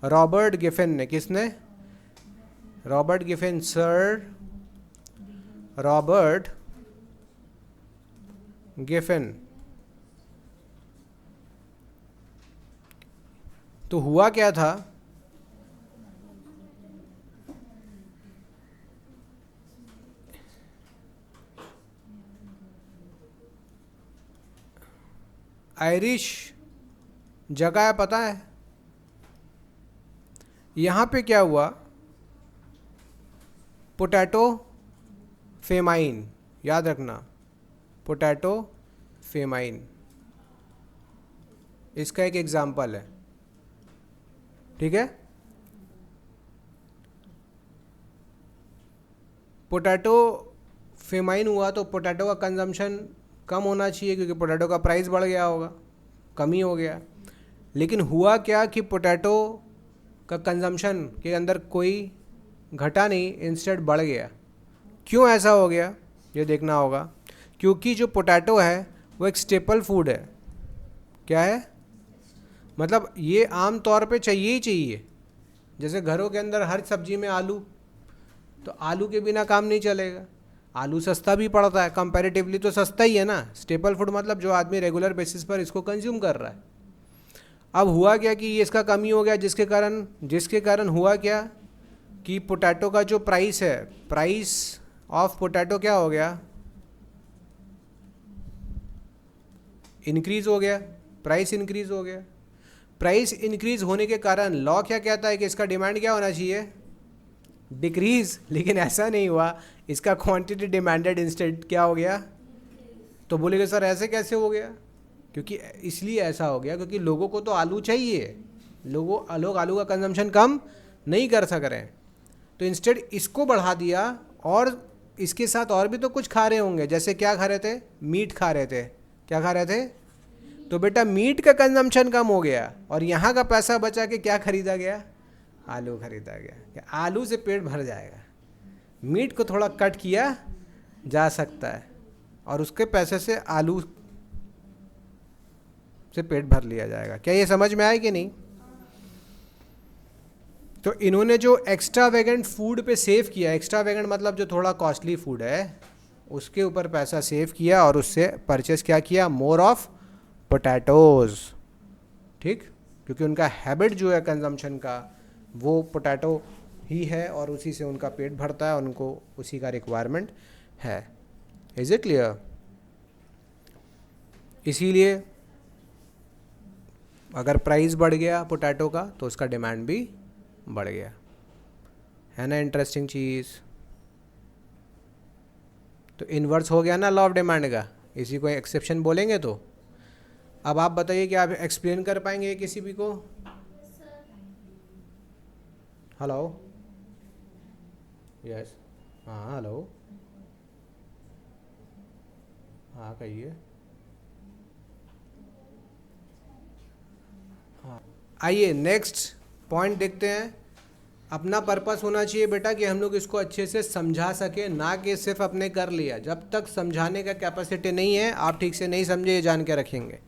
रॉबर्ट गिफिन ने। किसने? Robert Giffen, sir Robert Giffen. तो हुआ क्या था? आयरिश जगह है, पता है? यहाँ पे क्या हुआ? पोटैटो फेमाइन, याद रखना, पोटैटो फेमाइन इसका एक एग्जाम्पल है, ठीक है। पोटैटो फेमाइन हुआ तो पोटैटो का कंजम्पशन कम होना चाहिए क्योंकि पोटैटो का प्राइस बढ़ गया होगा, कमी हो गया। लेकिन हुआ क्या कि पोटैटो का कंजम्पशन के अंदर कोई घटा नहीं, इंस्टेड बढ़ गया। क्यों ऐसा हो गया ये देखना होगा, क्योंकि जो पोटैटो है वो एक स्टेपल फूड है। क्या है? मतलब ये आम तौर पे चाहिए ही चाहिए। जैसे घरों के अंदर हर सब्जी में आलू, तो आलू के बिना काम नहीं चलेगा। आलू सस्ता भी पड़ता है, कंपैरेटिवली तो सस्ता ही है ना। स्टेपल फूड मतलब जो आदमी रेगुलर बेसिस पर इसको कंज्यूम कर रहा है। अब हुआ क्या कि ये इसका कमी हो गया, जिसके कारण हुआ क्या कि पोटैटो का जो प्राइस है, प्राइस ऑफ पोटैटो क्या हो गया? इंक्रीज हो गया, प्राइस इंक्रीज हो गया। प्राइस इंक्रीज होने के कारण लॉ क्या कहता है कि इसका डिमांड क्या होना चाहिए? डिक्रीज। लेकिन ऐसा नहीं हुआ, इसका क्वांटिटी डिमांडेड इंस्टेड क्या हो गया? तो बोलेगा सर ऐसे कैसे हो गया? क्योंकि इसलिए ऐसा हो गया क्योंकि लोगों को तो आलू चाहिए, लोग आलू का कंजम्पशन कम नहीं कर सक रहे हैं, तो इंस्टेड इसको बढ़ा दिया। और इसके साथ और भी तो कुछ खा रहे होंगे, जैसे क्या खा रहे थे? मीट खा रहे थे। क्या खा रहे थे? तो बेटा मीट का कंजम्पशन कम हो गया और यहाँ का पैसा बचा के क्या खरीदा गया? आलू खरीदा गया। क्या आलू से पेट भर जाएगा? मीट को थोड़ा कट किया जा सकता है और उसके पैसे से आलू से पेट भर लिया जाएगा। क्या ये समझ में आया कि नहीं? तो इन्होंने जो एक्स्ट्रा वेगेंट फूड पे सेव किया, एक्स्ट्रा वेगेंट मतलब जो थोड़ा कॉस्टली फूड है, उसके ऊपर पैसा सेव किया और उससे परचेस क्या किया? मोर ऑफ पोटैटोज, ठीक। क्योंकि उनका हैबिट जो है कंजम्पशन का वो पोटैटो ही है और उसी से उनका पेट भरता है, उनको उसी का रिक्वायरमेंट है। Is it clear? इसीलिए अगर प्राइस बढ़ गया पोटैटो का तो उसका डिमांड भी बढ़ गया, है ना। इंटरेस्टिंग चीज़। तो इन्वर्स हो गया ना लॉ ऑफ डिमांड का, इसी को एक्सेप्शन बोलेंगे। तो अब आप बताइए कि आप एक्सप्लेन कर पाएंगे किसी भी को? हेलो, यस, हाँ हेलो, हाँ कहिए। हाँ, आइए नेक्स्ट पॉइंट देखते हैं। अपना पर्पस होना चाहिए बेटा कि हम लोग इसको अच्छे से समझा सके, ना कि सिर्फ अपने कर लिया। जब तक समझाने का कैपेसिटी नहीं है, आप ठीक से नहीं समझे ये जान के रखेंगे,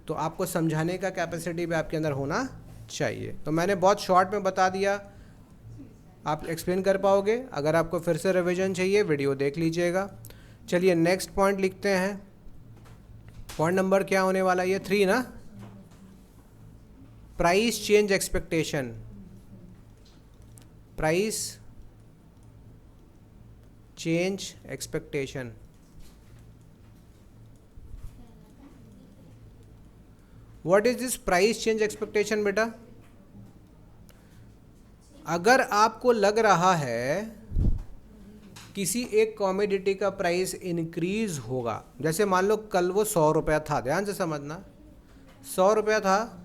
तो आपको समझाने का कैपेसिटी भी आपके अंदर होना चाहिए। तो मैंने बहुत शॉर्ट में बता दिया, आप एक्सप्लेन कर पाओगे। अगर आपको फिर से रिवीजन चाहिए वीडियो देख लीजिएगा। चलिए नेक्स्ट पॉइंट लिखते हैं। पॉइंट नंबर क्या होने वाला है? ये 3 ना, price change expectation. Price change expectation. What is this price change expectation बेटा? अगर आपको लग रहा है किसी एक कॉमोडिटी का प्राइस इंक्रीज होगा, जैसे मान लो कल वो 100 रुपया था, ध्यान से समझना, 100 रुपया था,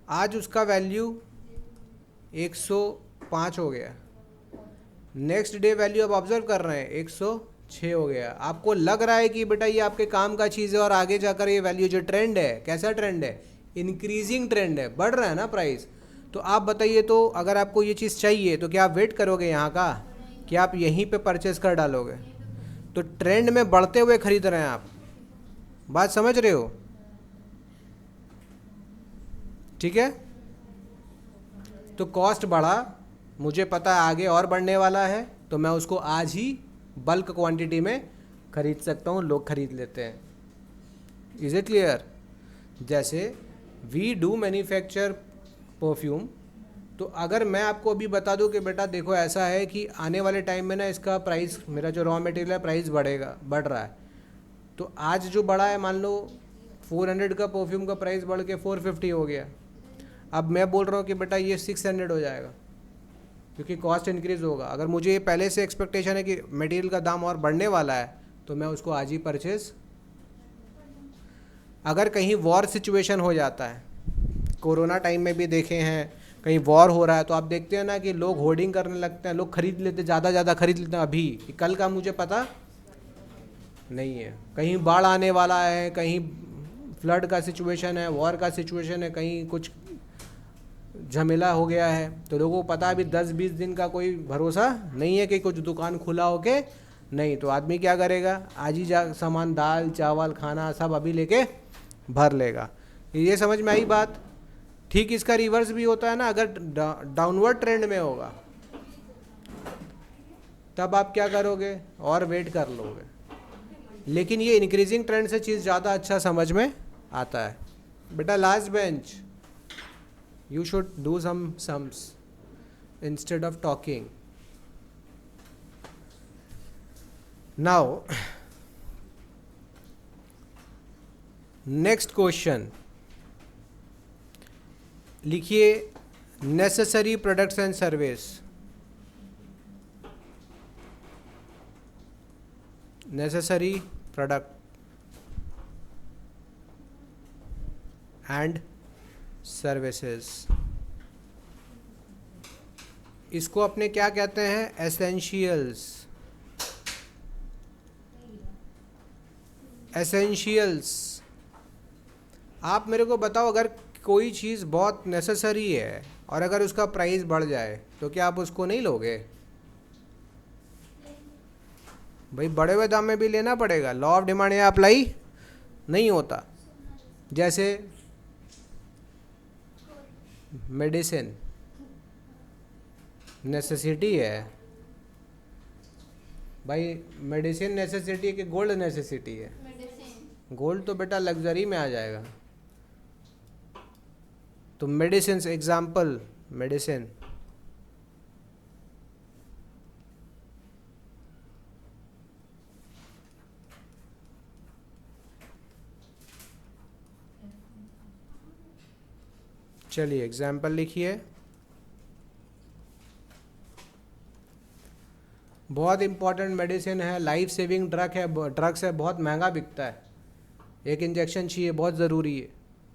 आज उसका वैल्यू 105 हो गया। नेक्स्ट डे वैल्यू अब ऑब्जर्व कर रहे हैं 106 6 हो गया। आपको लग रहा है कि बेटा ये आपके काम का चीज़ है और आगे जाकर ये वैल्यू जो ट्रेंड है, कैसा ट्रेंड है, इंक्रीजिंग ट्रेंड है, बढ़ रहा है ना प्राइस। तो आप बताइए, तो अगर आपको ये चीज़ चाहिए तो क्या आप वेट करोगे यहाँ का, कि आप यहीं पे परचेस कर डालोगे? तो ट्रेंड में बढ़ते हुए खरीद रहे हैं आप, बात समझ रहे हो? ठीक है, तो कॉस्ट बढ़ा, मुझे पता है आगे और बढ़ने वाला है, तो मैं उसको आज ही बल्क क्वांटिटी में खरीद सकता हूँ, लोग खरीद लेते हैं। Is it clear? जैसे वी डू मैन्युफैक्चर परफ्यूम, तो अगर मैं आपको अभी बता दूं कि बेटा देखो ऐसा है कि आने वाले टाइम में ना इसका प्राइस, मेरा जो रॉ मटेरियल है प्राइस बढ़ेगा, बढ़ रहा है, तो आज जो बढ़ा है, मान लो 400 का परफ्यूम का प्राइस बढ़ के 450 हो गया, अब मैं बोल रहा हूँ कि बेटा ये 600 हो जाएगा, क्योंकि कॉस्ट इंक्रीज़ होगा। अगर मुझे ये पहले से एक्सपेक्टेशन है कि मटेरियल का दाम और बढ़ने वाला है, तो मैं उसको आज ही परचेज। अगर कहीं वॉर सिचुएशन हो जाता है, कोरोना टाइम में भी देखे हैं, कहीं वॉर हो रहा है, तो आप देखते हैं ना कि लोग होर्डिंग करने लगते हैं, लोग खरीद लेते, ज़्यादा खरीद लेते हैं अभी, कि कल का मुझे पता नहीं है, कहीं बाढ़ आने वाला है, कहीं फ्लड का सिचुएशन है, वॉर का सिचुएशन है, कहीं कुछ झमेला हो गया है, तो लोगों को पता है अभी 10-20 दिन का कोई भरोसा नहीं है कि कुछ दुकान खुला हो के नहीं, तो आदमी क्या करेगा, आज ही जा सामान, दाल चावल खाना सब अभी लेके भर लेगा। ये समझ में आई बात? ठीक इसका रिवर्स भी होता है ना, अगर डाउनवर्ड ट्रेंड में होगा तब आप क्या करोगे, और वेट कर लोगे, लेकिन ये इंक्रीजिंग ट्रेंड से चीज़ ज़्यादा अच्छा समझ में आता है। बेटा last bench, you should do some sums instead of talking. Now next question, लिखिए necessary products and service। necessary product and services, इसको अपने क्या कहते हैं, एसेंशियल्स। एसेंशियल्स, आप मेरे को बताओ, अगर कोई चीज़ बहुत नेसेसरी है और अगर उसका प्राइस बढ़ जाए तो क्या आप उसको नहीं लोगे? भाई बढ़े हुए दाम में भी लेना पड़ेगा, लॉ ऑफ डिमांड यहाँ अप्लाई नहीं होता। जैसे मेडिसिन नेसेसिटी है भाई, मेडिसिन नेसेसिटी है कि गोल्ड नेसेसिटी है? गोल्ड तो बेटा लग्जरी में आ जाएगा। तो मेडिसिन एग्जाम्पल, मेडिसिन चलिए एग्जाम्पल लिखिए, बहुत इंपॉर्टेंट मेडिसिन है, लाइफ सेविंग ड्रग्स है, बहुत महंगा बिकता है, एक इंजेक्शन चाहिए, बहुत ज़रूरी है।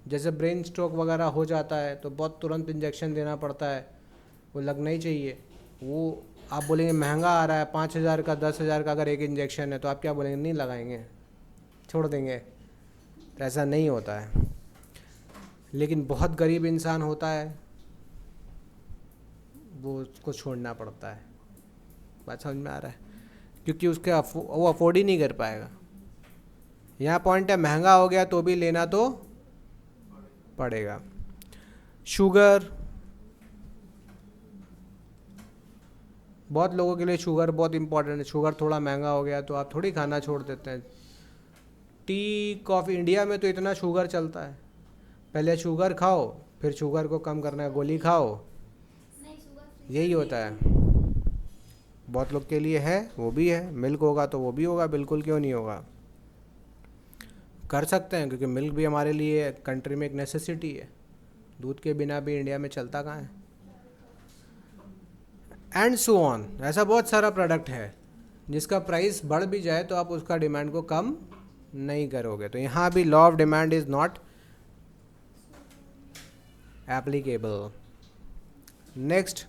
जैसे ब्रेन स्ट्रोक वगैरह हो जाता है तो बहुत तुरंत इंजेक्शन देना पड़ता है, वो लगना ही चाहिए। वो आप बोलेंगे महंगा आ रहा है, 5,000 का 10,000 का अगर एक इंजेक्शन है, तो आप क्या बोलेंगे, नहीं लगाएंगे, छोड़ देंगे? तो ऐसा नहीं होता है। लेकिन बहुत गरीब इंसान होता है, वो उसको छोड़ना पड़ता है। बात समझ में आ रहा है? क्योंकि उसके वो अफोर्ड ही नहीं कर पाएगा। यहाँ पॉइंट है, महंगा हो गया तो भी लेना तो पड़ेगा। शुगर, बहुत लोगों के लिए शुगर बहुत इंपॉर्टेंट है, शुगर थोड़ा महंगा हो गया तो आप थोड़ी खाना छोड़ देते हैं। टी कॉफ़ी, इंडिया में तो इतना शुगर चलता है, पहले शुगर खाओ फिर शुगर को कम करना है, गोली खाओ, यही होता है। बहुत लोग के लिए है, वो भी है। मिल्क होगा तो वो भी होगा, बिल्कुल क्यों नहीं होगा, कर सकते हैं, क्योंकि मिल्क भी हमारे लिए कंट्री में एक नेसेसिटी है। दूध के बिना भी इंडिया में चलता कहाँ है, एंड सो ऑन। ऐसा बहुत सारा प्रोडक्ट है जिसका प्राइस बढ़ भी जाए तो आप उसका डिमांड को कम नहीं करोगे। तो यहाँ भी law of demand is not applicable. Next,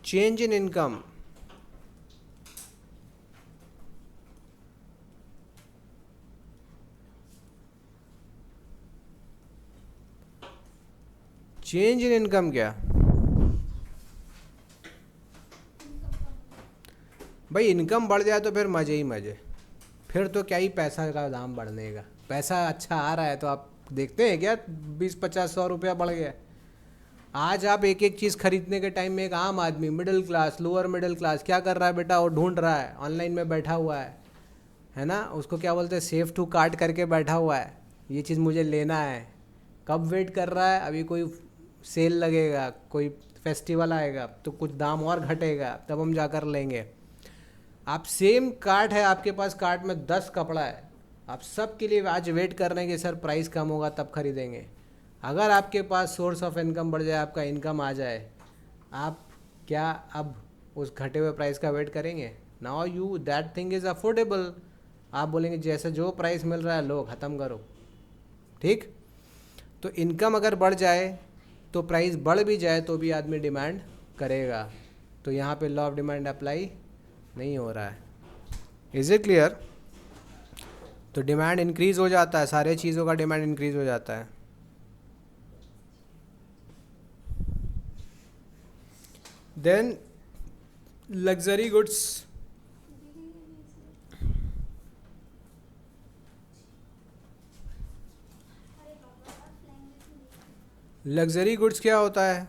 change in income. Change in income क्या भाई, इनकम बढ़ जाए तो फिर मज़े ही मज़े, फिर तो क्या ही पैसा का दाम बढ़ने का। पैसा अच्छा आ रहा है तो आप देखते हैं क्या 20-50-100 रुपया बढ़ गया। आज आप एक एक चीज़ खरीदने के टाइम में एक आम आदमी, middle class, lower middle class क्या कर रहा है बेटा, वो ढूंढ रहा है, ऑनलाइन में बैठा हुआ है ना, उसको क्या बोलते हैं, सेव टू कार्ट करके बैठा हुआ है, ये चीज़ मुझे लेना है। कब वेट कर रहा है, अभी कोई सेल लगेगा, कोई फेस्टिवल आएगा तो कुछ दाम और घटेगा, तब हम जाकर लेंगे। आप सेम कार्ट है आपके पास, कार्ट में 10 कपड़ा है, आप सब के लिए आज वेट कर रहे हैं कि सर प्राइस कम होगा तब खरीदेंगे। अगर आपके पास सोर्स ऑफ इनकम बढ़ जाए, आपका इनकम आ जाए, आप क्या अब उस घटे हुए प्राइस का वेट करेंगे? Now you that thing is affordable, आप बोलेंगे जैसे जो प्राइस मिल रहा है लो ख़त्म करो। ठीक, तो इनकम अगर बढ़ जाए तो प्राइस बढ़ भी जाए तो भी आदमी डिमांड करेगा। तो यहाँ पे लॉ ऑफ डिमांड अप्लाई नहीं हो रहा है। Is it clear? तो डिमांड इंक्रीज हो जाता है, सारे चीज़ों का डिमांड इंक्रीज हो जाता है। Then luxury goods, luxury goods क्या होता है?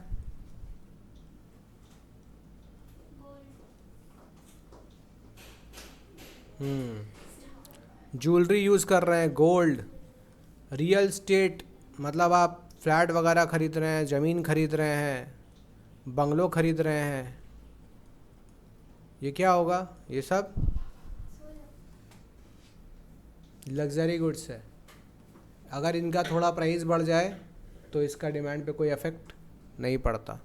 ज्वेलरी यूज़ कर रहे हैं, गोल्ड, रियल स्टेट, मतलब आप फ्लैट वगैरह खरीद रहे हैं, ज़मीन खरीद रहे हैं, बंगलो खरीद रहे हैं, ये क्या होगा? ये सब लग्जरी गुड्स है। अगर इनका थोड़ा प्राइस बढ़ जाए तो इसका डिमांड पे कोई इफेक्ट नहीं पड़ता।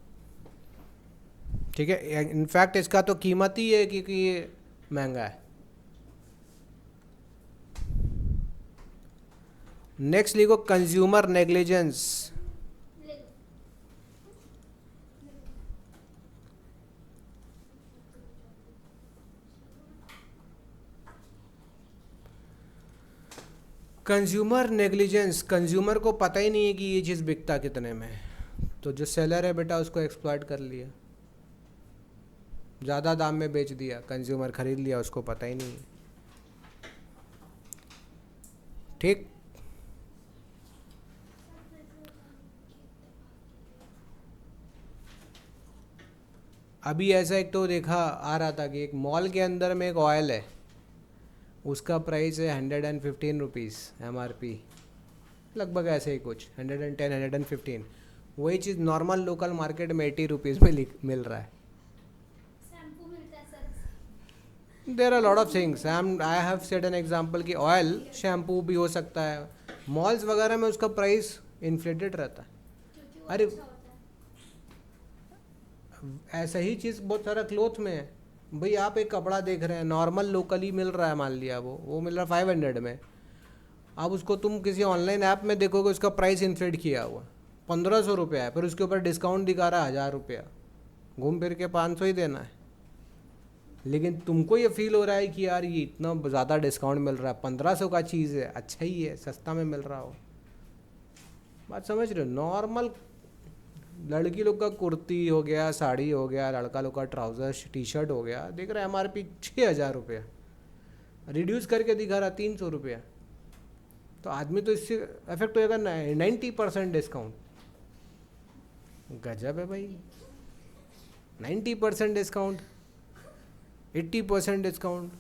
ठीक है, इनफैक्ट इसका तो कीमत ही है क्योंकि ये महंगा है। नेक्स्ट लिखो consumer negligence. Consumer negligence, consumer को पता ही नहीं है कि ये चीज़ बिकता कितने में है, तो जो सेलर है बेटा उसको एक्सप्लॉइट कर लिया, ज़्यादा दाम में बेच दिया, कंज्यूमर खरीद लिया, उसको पता ही नहीं है। ठीक, अभी ऐसा एक तो देखा आ रहा था कि एक मॉल के अंदर में एक ऑयल है, उसका प्राइस है 115 रुपीज़ MRP, लगभग ऐसे ही कुछ 110 115। वही चीज़ नॉर्मल लोकल मार्केट में 80 रुपीज़ में मिल रहा है। There are lot of things, I have set an example कि ऑयल शैम्पू भी हो सकता है, मॉल्स वगैरह में उसका प्राइस इन्फ्लेटेड रहता है। अरे ऐसा ही चीज़ बहुत सारा क्लोथ में है भाई, आप एक कपड़ा देख रहे हैं नॉर्मल लोकली मिल रहा है, मान लिया वो मिल रहा है 500 में, अब उसको तुम किसी ऑनलाइन ऐप में देखोगे उसका प्राइस इन्फ्लेट किया हुआ 1500 रुपया है, फिर उसके ऊपर डिस्काउंट दिखा रहा है 1000 रुपया, घूम फिर के 500 ही देना है। लेकिन तुमको ये फील हो रहा है कि यार ये इतना ज़्यादा डिस्काउंट मिल रहा है, 1500 का चीज़ है, अच्छा ही है, सस्ता में मिल रहा हो। बात समझ रहे हो? नॉर्मल लड़की लोग का कुर्ती हो गया, साड़ी हो गया, लड़का लोग का ट्राउज़र टी शर्ट हो गया, देख रहा है MRP 6000 रुपया, रिड्यूस करके दिखा रहा 300 रुपया, तो आदमी तो इससे इफेक्ट होएगा 90% डिस्काउंट। गजब है भाई, 90% डिस्काउंट, 80% डिस्काउंट,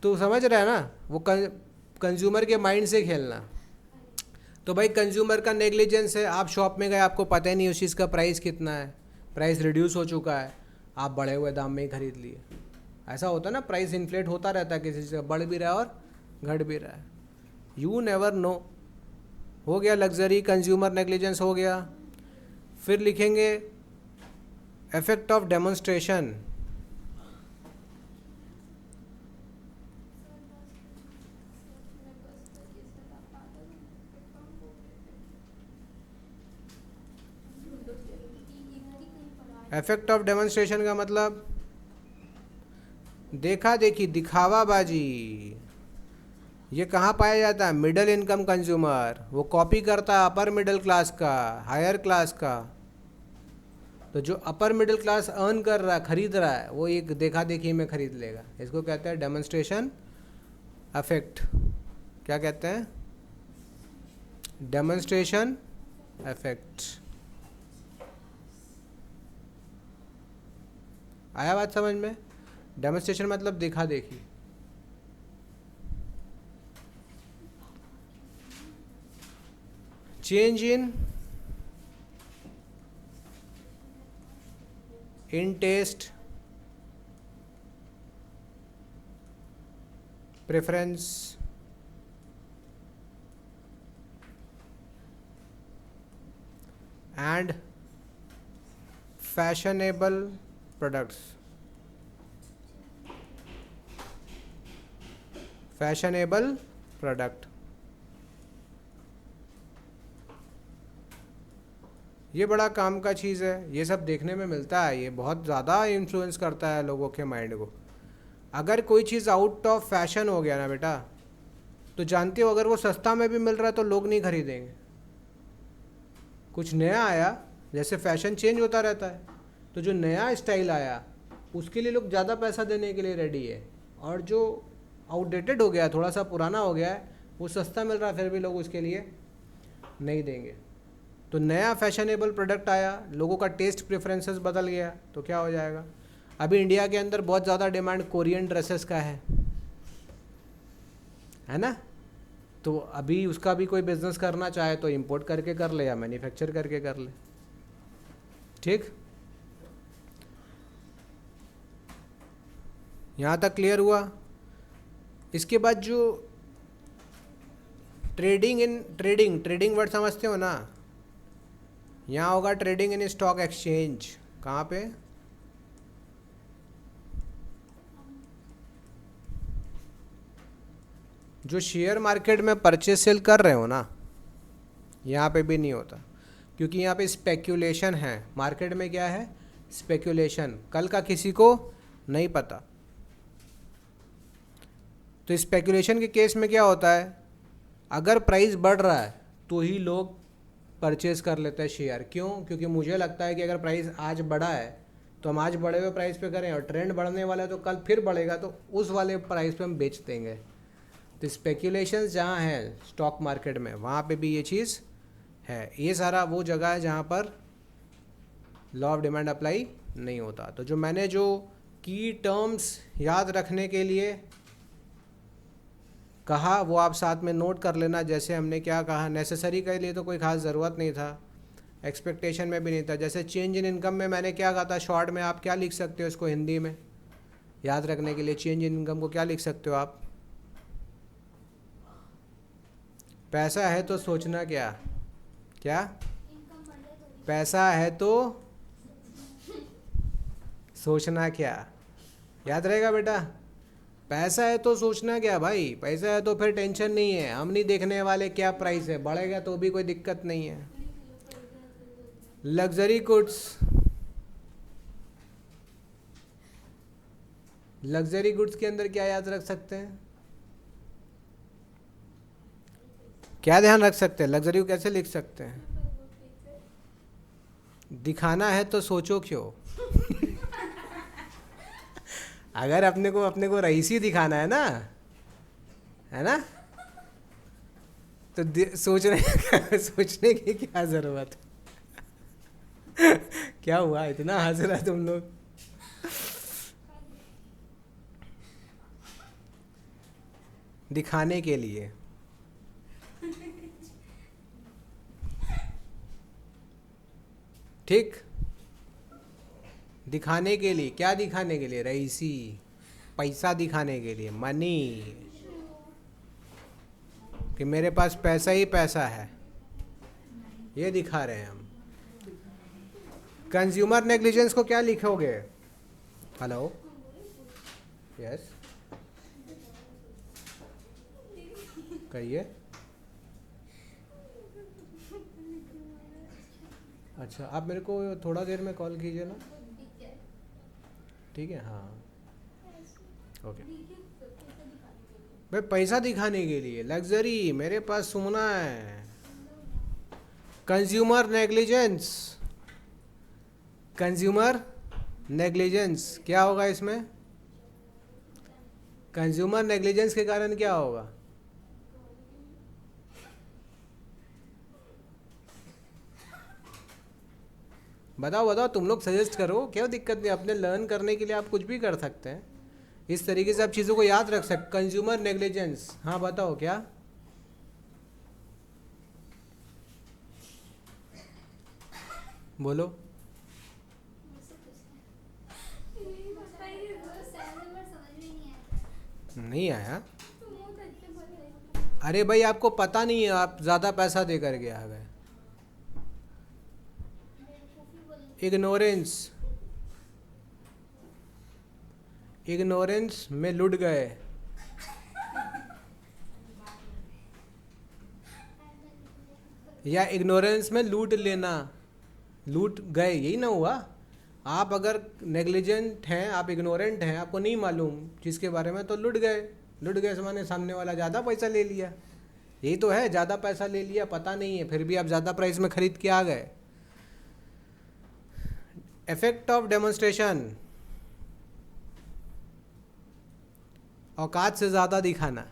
तो समझ रहा है ना वो कंज्यूमर के माइंड से खेलना। तो भाई कंज्यूमर का नेग्लिजेंस है, आप शॉप में गए, आपको पता ही नहीं उस चीज़ का प्राइस कितना है, प्राइस रिड्यूस हो चुका है, आप बढ़े हुए दाम में ही खरीद लिए। ऐसा होता है ना, प्राइस इन्फ्लेट होता रहता है, किसी से बढ़ भी रहा है और घट भी रहा है, यू नेवर नो। हो गया लग्जरी, कंज्यूमर नेग्लिजेंस हो गया। फिर लिखेंगे effect of demonstration. Effect of demonstration का मतलब देखा देखी, दिखावाबाजी। ये कहाँ पाया जाता है? Middle income consumer. वो कॉपी करता है अपर मिडिल क्लास का, हायर क्लास का। तो जो अपर मिडिल क्लास अर्न कर रहा है, खरीद रहा है, वो एक देखा देखी में खरीद लेगा। इसको कहते हैं डेमोन्स्ट्रेशन इफेक्ट। क्या कहते हैं? Demonstration effect. आया बात समझ में? डेमोन्स्ट्रेशन मतलब देखा देखी। Change in taste, preference, and fashionable products. Fashionable product, ये बड़ा काम का चीज़ है। ये सब देखने में मिलता है, ये बहुत ज़्यादा इन्फ्लुएंस करता है लोगों के माइंड को। अगर कोई चीज़ आउट ऑफ फैशन हो गया ना बेटा, तो जानते हो अगर वो सस्ता में भी मिल रहा है तो लोग नहीं खरीदेंगे। कुछ नया आया, जैसे फैशन चेंज होता रहता है, तो जो नया स्टाइल आया उसके लिए लोग ज़्यादा पैसा देने के लिए रेडी है, और जो आउटडेटेड हो गया, थोड़ा सा पुराना हो गया है, वो सस्ता मिल रहा है, फिर भी लोग उसके लिए नहीं देंगे। तो नया फैशनेबल प्रोडक्ट आया, लोगों का टेस्ट प्रेफरेंसेस बदल गया, तो क्या हो जाएगा? अभी इंडिया के अंदर बहुत ज़्यादा डिमांड कोरियन ड्रेसेस का है ना? तो अभी उसका भी कोई बिजनेस करना चाहे तो इंपोर्ट करके कर ले या मैन्युफैक्चर करके कर ले। ठीक, यहाँ तक क्लियर हुआ? इसके बाद जो ट्रेडिंग वर्ड समझते हो ना? यहाँ होगा ट्रेडिंग इन स्टॉक एक्सचेंज। कहाँ पे? जो शेयर मार्केट में परचेज सेल कर रहे हो ना, यहाँ पे भी नहीं होता, क्योंकि यहाँ पे स्पेक्यूलेशन है। मार्केट में क्या है? स्पेक्यूलेशन। कल का किसी को नहीं पता। तो स्पेक्यूलेशन के केस में क्या होता है? अगर प्राइस बढ़ रहा है तो ही लोग परचेज़ कर लेते हैं शेयर। क्यों? क्योंकि मुझे लगता है कि अगर प्राइस आज बढ़ा है तो हम आज बढ़े हुए प्राइस पे करें, और ट्रेंड बढ़ने वाला है तो कल फिर बढ़ेगा, तो उस वाले प्राइस पे हम बेच देंगे। तो स्पेक्यूलेशन जहाँ है स्टॉक मार्केट में, वहाँ पे भी ये चीज़ है। ये सारा वो जगह है जहाँ पर लॉ ऑफ डिमांड अप्लाई नहीं होता। तो जो मैंने जो की टर्म्स याद रखने के लिए कहा, वो आप साथ में नोट कर लेना। जैसे हमने क्या कहा, नेसेसरी के लिए तो कोई ख़ास ज़रूरत नहीं था, एक्सपेक्टेशन में भी नहीं था। जैसे चेंज इन इनकम में मैंने क्या कहा था, शॉर्ट में आप क्या लिख सकते हो इसको हिंदी में याद रखने के लिए? चेंज इन इनकम को क्या लिख सकते हो आप? पैसा है तो सोचना क्या? क्या? पैसा है तो सोचना क्या? याद रहेगा बेटा? पैसा है तो सोचना क्या भाई? पैसा है तो फिर टेंशन नहीं है, हम नहीं देखने वाले क्या प्राइस है, बढ़ेगा तो भी कोई दिक्कत नहीं है। लग्जरी गुड्स, लग्जरी गुड्स के अंदर क्या याद रख सकते हैं? क्या ध्यान रख सकते हैं? लग्जरी को कैसे लिख सकते हैं? दिखाना है तो सोचो क्यों? अगर अपने को रईसी दिखाना है ना, तो सोचने की क्या जरूरत? क्या हुआ, इतना हंस रहा तुम लोग? दिखाने के लिए। ठीक, दिखाने के लिए। क्या दिखाने के लिए? रईसी, पैसा दिखाने के लिए, मनी, कि मेरे पास पैसा ही पैसा है, ये दिखा रहे हैं हम। कंज्यूमर नेग्लिजेंस को क्या लिखोगे? हेलो, यस, कहिए। अच्छा, आप मेरे को थोड़ा देर में कॉल कीजिए ना, ठीक है? हाँ, ओके। भाई पैसा दिखाने के लिए, लग्जरी, मेरे पास सोना है। कंज्यूमर नेग्लिजेंस, कंज्यूमर नेग्लिजेंस क्या होगा इसमें? कंज्यूमर नेग्लिजेंस के कारण क्या होगा? बताओ बताओ, तुम लोग सजेस्ट करो, क्या दिक्कत नहीं, अपने लर्न करने के लिए आप कुछ भी कर सकते हैं। इस तरीके से आप चीज़ों को याद रख सकते। कंज्यूमर नेग्लिजेंस, हाँ बताओ क्या? बोलो। नहीं आया? अरे भाई आपको पता नहीं है, आप ज़्यादा पैसा दे करके आ गए। इग्नोरेंस, इग्नोरेंस में लुट गए। या इग्नोरेंस में लूट लेना, लूट गए, यही ना हुआ। आप अगर नेग्लिजेंट हैं, आप इग्नोरेंट हैं, आपको नहीं मालूम चीज़ के बारे में, तो लुट गए। लुट गए से माने सामने वाला ज़्यादा पैसा ले लिया, यही तो है। ज़्यादा पैसा ले लिया, पता नहीं है, फिर भी आप ज़्यादा प्राइस में खरीद के आ गए। इफेक्ट ऑफ डेमोन्स्ट्रेशन, औकात से ज़्यादा दिखाना।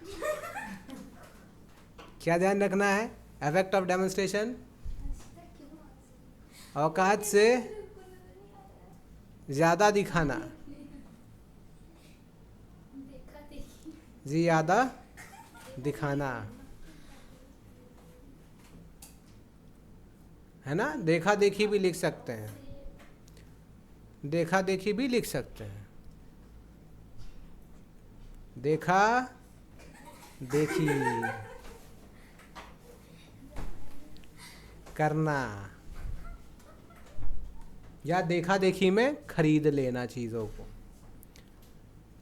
क्या ध्यान रखना है? इफेक्ट ऑफ डेमोन्स्ट्रेशन, औकात से ज़्यादा दिखाना, ज़्यादा दिखाना, है ना? देखा देखी भी लिख सकते हैं, देखा देखी भी लिख सकते हैं। देखा देखी करना, या देखा देखी में खरीद लेना चीज़ों को।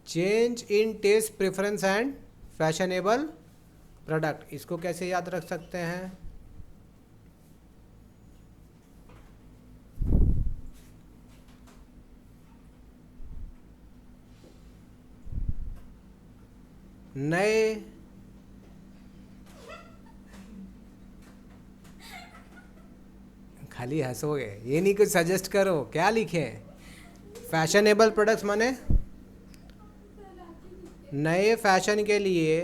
Change in taste preference and fashionable product, इसको कैसे याद रख सकते हैं? नए खाली हंसोगे, ये नहीं कुछ सजेस्ट करो, क्या लिखे? फैशनेबल प्रोडक्ट्स माने नए फैशन के लिए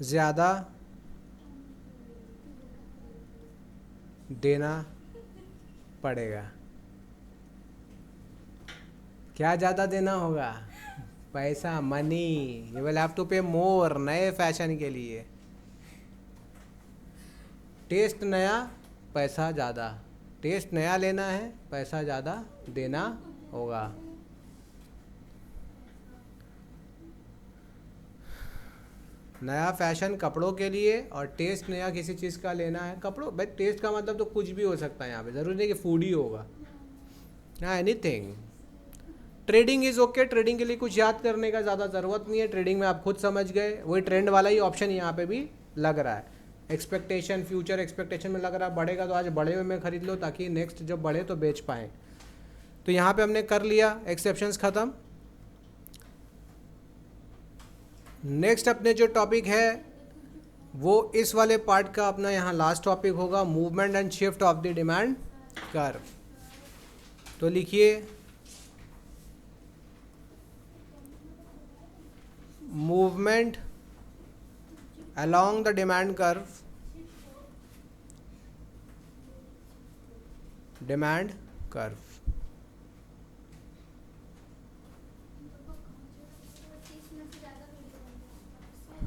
ज़्यादा देना पड़ेगा। क्या ज़्यादा देना होगा? पैसा, money, you will have to pay more नए फैशन के लिए। टेस्ट नया, पैसा ज़्यादा। टेस्ट नया लेना है, पैसा ज़्यादा देना होगा। नया फैशन कपड़ों के लिए और टेस्ट नया किसी चीज़ का लेना है। कपड़ों भाई, टेस्ट का मतलब तो कुछ भी हो सकता है यहाँ पे, ज़रूरी नहीं कि फूड ही होगा। हाँ, anything. Trading is okay, trading के लिए कुछ याद करने का ज़्यादा ज़रूरत नहीं है। ट्रेडिंग में आप खुद समझ गए, वही ट्रेंड वाला ही ऑप्शन यहाँ पे भी लग रहा है। एक्सपेक्टेशन, फ्यूचर एक्सपेक्टेशन में लग रहा है बढ़ेगा, तो आज बढ़े हुए में खरीद लो ताकि नेक्स्ट जब बढ़े तो बेच पाएँ। तो यहाँ पे हमने कर लिया, एक्सेप्शंस ख़त्म। नेक्स्ट अपने जो टॉपिक है वो इस वाले पार्ट का अपना यहाँ लास्ट टॉपिक होगा, movement and shift of the demand curve. तो लिखिए, movement along the demand curve, demand curve।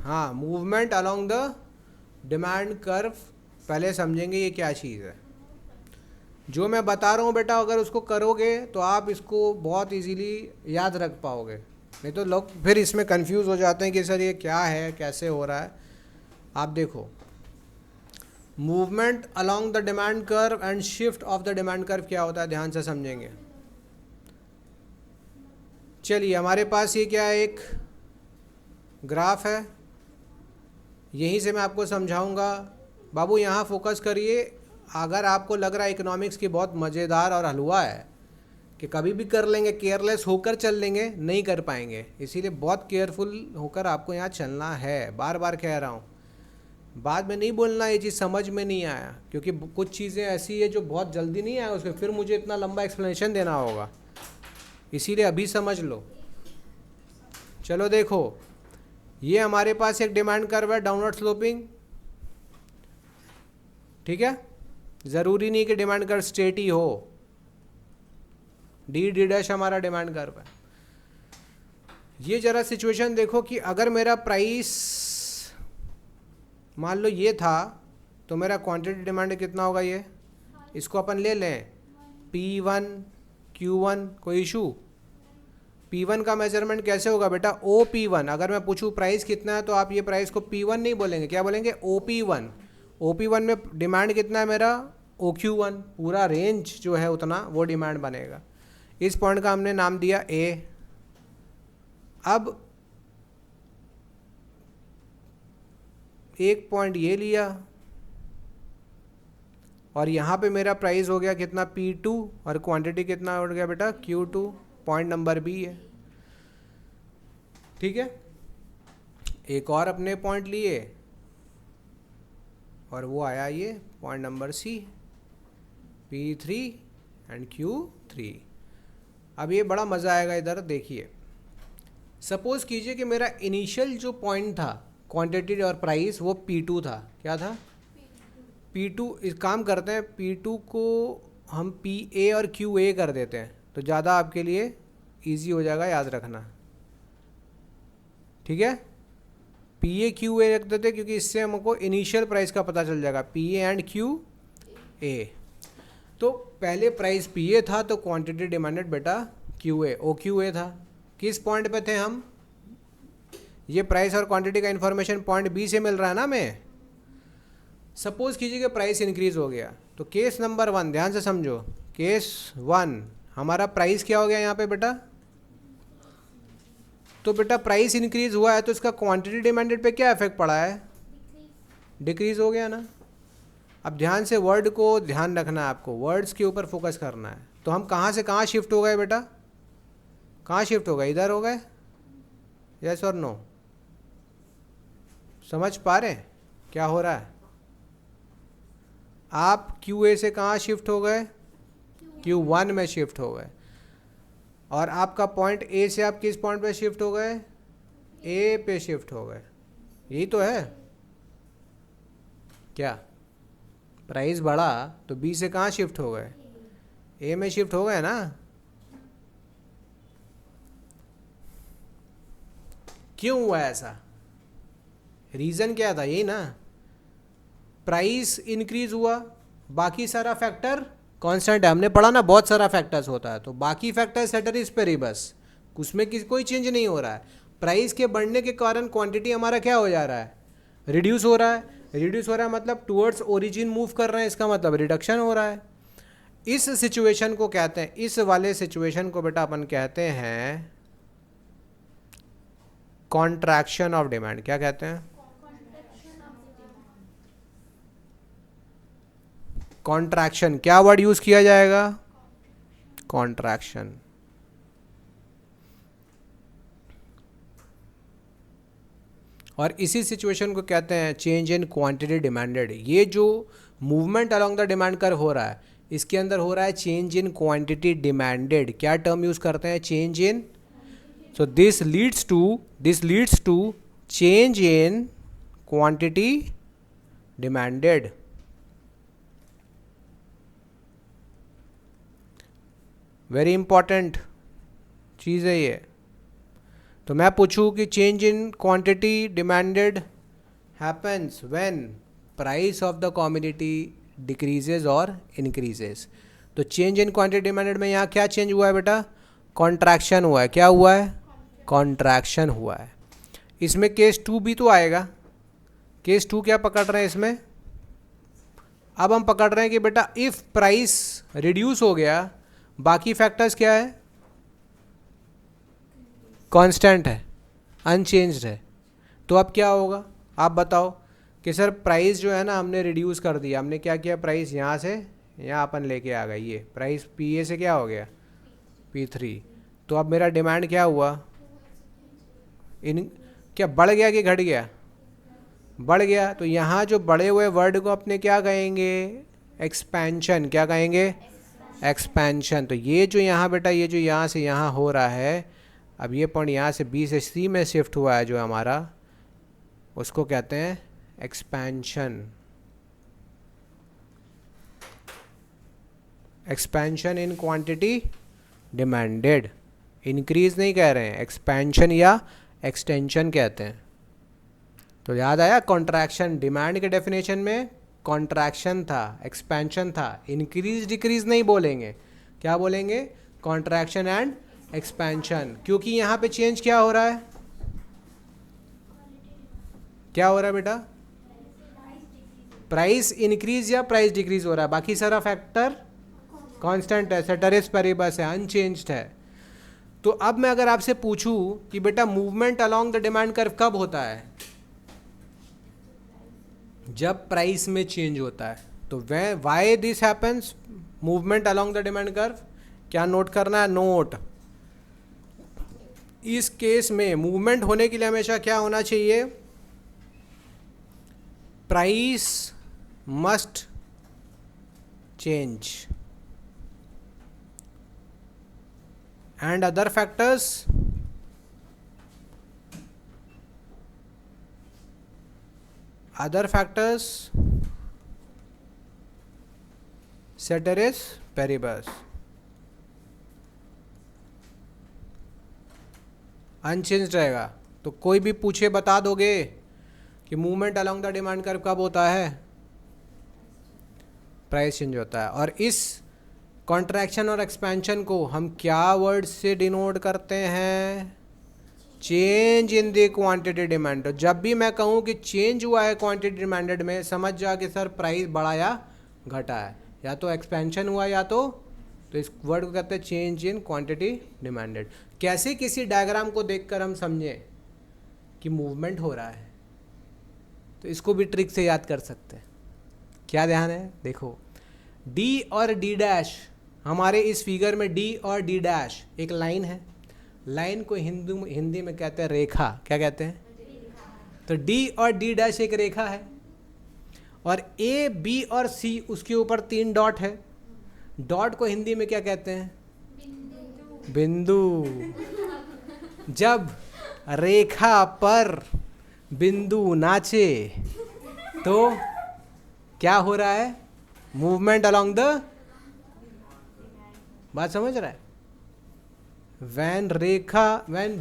हाँ, movement along the demand curve, पहले समझेंगे ये क्या चीज़ है। जो मैं बता रहा हूँ बेटा, अगर उसको करोगे तो आप इसको बहुत इजीली याद रख पाओगे, नहीं तो लोग फिर इसमें कंफ्यूज हो जाते हैं कि सर ये क्या है, कैसे हो रहा है। आप देखो, movement along the demand curve and shift of the demand curve क्या होता है, ध्यान से समझेंगे। चलिए, हमारे पास ये क्या है, एक ग्राफ है, यहीं से मैं आपको समझाऊंगा। बाबू यहाँ फोकस करिए। अगर आपको लग रहा है इकोनॉमिक्स की बहुत मज़ेदार और हलवा है कि कभी भी कर लेंगे, केयरलेस होकर चल लेंगे, नहीं कर पाएंगे। इसीलिए बहुत केयरफुल होकर आपको यहाँ चलना है, बार बार कह रहा हूँ। बाद में नहीं बोलना ये चीज़ समझ में नहीं आया, क्योंकि कुछ चीज़ें ऐसी है जो बहुत जल्दी नहीं आया उसमें, फिर मुझे इतना लंबा एक्सप्लेनेशन देना होगा, इसीलिए अभी समझ लो। चलो देखो, ये हमारे पास एक डिमांड कर्व है डाउनवर्ड स्लोपिंग, ठीक है। ज़रूरी नहीं कि डिमांड कर्व स्ट्रेट ही हो, डी डी डैश हमारा डिमांड कर्व है। ये जरा सिचुएशन देखो कि अगर मेरा प्राइस मान लो ये था, तो मेरा क्वांटिटी डिमांड कितना होगा, ये इसको अपन ले लें P1 Q1, कोई इशू। P1 का मेजरमेंट कैसे होगा बेटा, OP1। अगर मैं पूछूं प्राइस कितना है तो आप ये प्राइस को P1 नहीं बोलेंगे, क्या बोलेंगे, OP1। OP1 में डिमांड कितना है मेरा, OQ1, पूरा रेंज जो है उतना वो डिमांड बनेगा। इस पॉइंट का हमने नाम दिया A। अब एक पॉइंट ये लिया और यहाँ पे मेरा प्राइस हो गया कितना, P2, और क्वांटिटी कितना हो गया बेटा, Q2। पॉइंट नंबर B है, ठीक है। एक और अपने पॉइंट लिए और वो आया ये point number C, P3 and Q3। अब ये बड़ा मज़ा आएगा, इधर देखिए। सपोज़ कीजिए कि मेरा इनिशियल जो पॉइंट था क्वांटिटी और प्राइस वो P2 था, क्या था, P2। इस काम करते हैं, P2 को हम PA और QA कर देते हैं, तो ज़्यादा आपके लिए इजी हो जाएगा याद रखना, ठीक है। PA QA रख देते हैं क्योंकि इससे हमको इनिशियल प्राइस का पता चल जाएगा, PA एंड QA। तो पहले प्राइस PA था तो क्वांटिटी डिमांडेड बेटा QA, OQA था। किस पॉइंट पे थे हम, ये प्राइस और क्वांटिटी का इन्फॉर्मेशन पॉइंट B से मिल रहा है ना हमें। सपोज कीजिए कि प्राइस इंक्रीज हो गया, तो केस नंबर 1 ध्यान से समझो। केस 1 हमारा प्राइस क्या हो गया यहाँ पे बेटा, तो बेटा प्राइस इंक्रीज हुआ है तो इसका क्वांटिटी डिमांडेड पे क्या इफेक्ट पड़ा है, डिक्रीज हो गया ना। अब ध्यान से वर्ड को ध्यान रखना है, आपको वर्ड्स के ऊपर फोकस करना है। तो हम कहाँ से कहाँ शिफ्ट हो गए बेटा, कहाँ शिफ्ट हो गए, इधर हो गए, यस और नो, समझ पा रहे हैं क्या हो रहा है। आप QA से कहाँ शिफ्ट हो गए, Q1 में शिफ्ट हो गए, और आपका पॉइंट A से आप किस पॉइंट पे शिफ्ट हो गए, A पे शिफ्ट हो गए। यही तो है क्या, प्राइस बढ़ा तो B से कहाँ शिफ्ट हो गए, A में शिफ्ट हो गए ना। क्यों हुआ ऐसा, रीज़न क्या था, यही ना, प्राइस इंक्रीज हुआ, बाकी सारा फैक्टर कांस्टेंट है। हमने पढ़ा ना बहुत सारा फैक्टर्स होता है, तो बाकी फैक्टर सेटरीज पे ही बस, उसमें कोई चेंज नहीं हो रहा है। प्राइस के बढ़ने के कारण क्वांटिटी हमारा क्या हो जा रहा है, रिड्यूस हो रहा है। रिड्यूस हो रहा है मतलब टूवर्ड्स ओरिजिन मूव कर रहे हैं, इसका मतलब रिडक्शन हो रहा है। इस सिचुएशन को कहते हैं, इस वाले सिचुएशन को बेटा अपन कहते हैं कॉन्ट्रैक्शन ऑफ डिमांड। क्या कहते हैं, कॉन्ट्रैक्शन। क्या वर्ड यूज किया जाएगा, कॉन्ट्रैक्शन। और इसी सिचुएशन को कहते हैं चेंज इन क्वांटिटी डिमांडेड। ये जो movement along the demand curve हो रहा है, इसके अंदर हो रहा है चेंज इन क्वांटिटी डिमांडेड। क्या टर्म यूज करते हैं, change in. So this leads to change in quantity demanded. Very important चीज़ है ये। तो मैं पूछूं कि change in quantity demanded happens when price of the commodity decreases और इंक्रीजेज। तो चेंज इन क्वांटिटी डिमांडेड में यहाँ क्या चेंज हुआ है बेटा, कॉन्ट्रैक्शन हुआ है। क्या हुआ है, कॉन्ट्रैक्शन हुआ है। इसमें केस 2 भी तो आएगा। केस 2 क्या पकड़ रहे हैं इसमें, अब हम पकड़ रहे हैं कि बेटा इफ प्राइस रिड्यूस हो गया, बाकी फैक्टर्स क्या है, कांस्टेंट है, अनचेंज्ड है। तो अब क्या होगा, आप बताओ कि सर प्राइस जो है ना हमने रिड्यूस कर दिया। हमने क्या किया, प्राइस यहाँ से यहाँ अपन लेके आ गए, ये प्राइस PA से क्या हो गया, P3। तो अब मेरा डिमांड क्या हुआ, इन क्या बढ़ गया कि घट गया? बढ़ गया। तो यहाँ जो बढ़े हुए वर्ड को अपने क्या कहेंगे, एक्सपेंशन। क्या कहेंगे? एक्सपेंशन। तो ये जो यहाँ बेटा, ये जो यहाँ से यहाँ हो रहा है, अब ये पॉइंट यहाँ से B से C में शिफ्ट हुआ है जो हमारा, उसको कहते हैं expansion. Expansion in quantity demanded. Increase नहीं कह रहे हैं, एक्सपेंशन या एक्सटेंशन कहते हैं। तो याद आया, कॉन्ट्रैक्शन डिमांड के डेफिनेशन में कॉन्ट्रैक्शन था, एक्सपेंशन था, इंक्रीज डिक्रीज नहीं बोलेंगे। क्या बोलेंगे? Contraction and expansion. क्योंकि यहाँ पे चेंज क्या हो रहा है? क्या हो रहा है बेटा? प्राइस इंक्रीज या प्राइस डिक्रीज हो रहा है। बाकी सारा फैक्टर कांस्टेंट है, सेटरिस पेरिबस है, अनचेंज्ड है। तो अब मैं अगर आपसे पूछूं कि बेटा movement along the demand curve कब होता है? जब प्राइस में चेंज होता है। तो why this happens, movement along the demand curve? क्या नोट करना है? नोट, इस केस में मूवमेंट होने के लिए हमेशा क्या होना चाहिए? Price must change and other factors ceteris paribus, unchanged रहेगा। तो कोई भी पूछे बता दोगे कि movement along the demand curve कब होता है? प्राइस चेंज होता है। और इस कॉन्ट्रैक्शन और एक्सपेंशन को हम क्या वर्ड से डिनोट करते हैं? Change in the quantity demand. जब भी मैं कहूँ कि चेंज हुआ है क्वांटिटी डिमांडेड में, समझ जा कि सर प्राइस बढ़ा या घटा है, या तो एक्सपेंशन हुआ या तो इस वर्ड को कहते हैं चेंज इन क्वांटिटी डिमांडेड। कैसे किसी डायग्राम को देखकर हम समझें कि मूवमेंट हो रहा है, तो इसको भी ट्रिक से याद कर सकते हैं। क्या ध्यान है? देखो, डी और डी डैश, हमारे इस फिगर में डी और डी डैश एक लाइन है। लाइन को हिंदी में कहते हैं रेखा। क्या कहते हैं? तो डी और डी डैश एक रेखा है, और ए बी और सी उसके ऊपर 3 डॉट है। डॉट को हिंदी में क्या कहते हैं? बिंदु। जब रेखा पर बिंदु नाचे तो क्या हो रहा है? मूवमेंट अलोंग द, बात समझ रहा है? when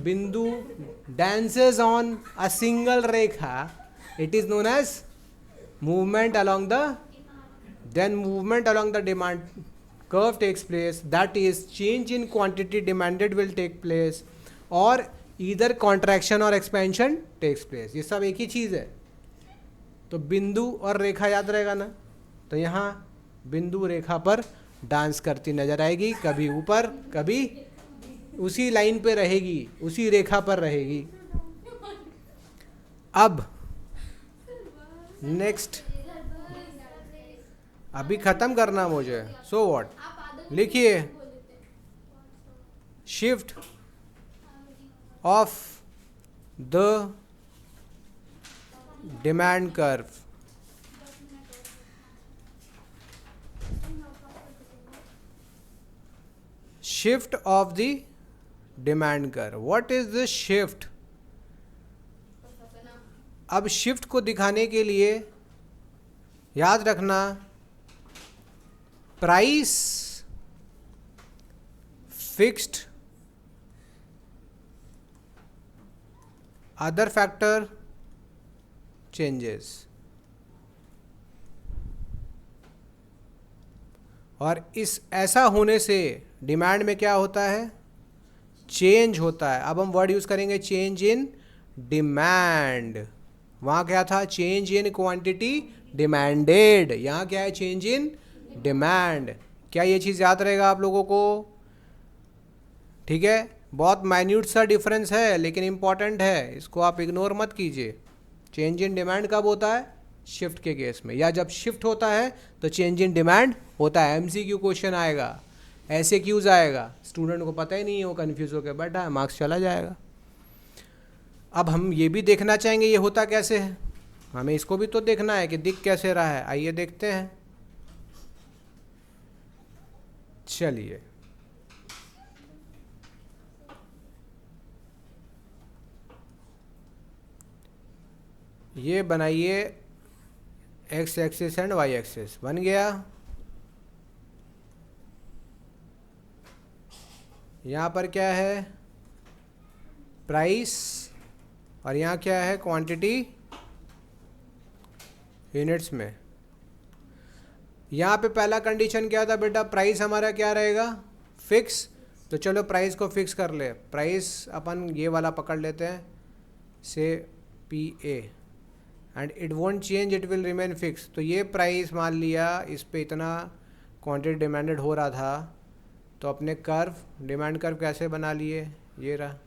बिंदु dances on a single rekha, it is known as movement along the, then movement along the demand curve takes place, that is change in quantity demanded will take place, और either contraction और expansion takes place। ये सब एक ही चीज़ है। तो बिंदु और रेखा याद रहेगा ना? तो यहाँ बिंदु रेखा पर डांस करती नजर आएगी, कभी ऊपर कभी उसी लाइन पे रहेगी, उसी रेखा पर रहेगी। अब नेक्स्ट, अभी खत्म करना मुझे, सो व्हाट, लिखिए shift of the demand curve. Shift of the demand curve, what is the shift? अब शिफ्ट को दिखाने के लिए याद रखना, price fixed, other factor changes. और इस ऐसा होने से डिमांड में क्या होता है? चेंज होता है। अब हम वर्ड यूज करेंगे चेंज इन डिमांड। वहाँ क्या था? Change in quantity demanded. यहाँ क्या है? Change in demand. क्या ये चीज़ याद रहेगा आप लोगों को? ठीक है, बहुत माइन्यूट सा डिफरेंस है लेकिन इम्पॉर्टेंट है, इसको आप इग्नोर मत कीजिए। चेंज इन डिमांड कब होता है? शिफ्ट के केस में, या जब शिफ्ट होता है तो चेंज इन डिमांड होता है। एमसीक्यू क्वेश्चन आएगा, ऐसे क्यूज आएगा, स्टूडेंट को पता ही नहीं है, वो कन्फ्यूज होकर बैठा है, मार्क्स चला जाएगा। अब हम ये भी देखना चाहेंगे ये होता कैसे है, हमें इसको भी तो देखना है कि दिख कैसे रहा है। आइए देखते हैं। चलिए ये बनाइए X axis and Y axis, बन गया। यहाँ पर क्या है, प्राइस, और यहाँ क्या है, क्वांटिटी यूनिट्स में। यहाँ पे पहला कंडीशन क्या था बेटा, प्राइस हमारा क्या रहेगा, फिक्स। तो चलो प्राइस को फिक्स कर ले, प्राइस अपन ये वाला पकड़ लेते हैं, से P A, and it won't change, it will remain fix. तो ये प्राइस मान लिया, इस पे इतना क्वांटिटी डिमांडेड हो रहा था, तो अपने कर्व, डिमांड कर्व कैसे बना लिए, ये रहा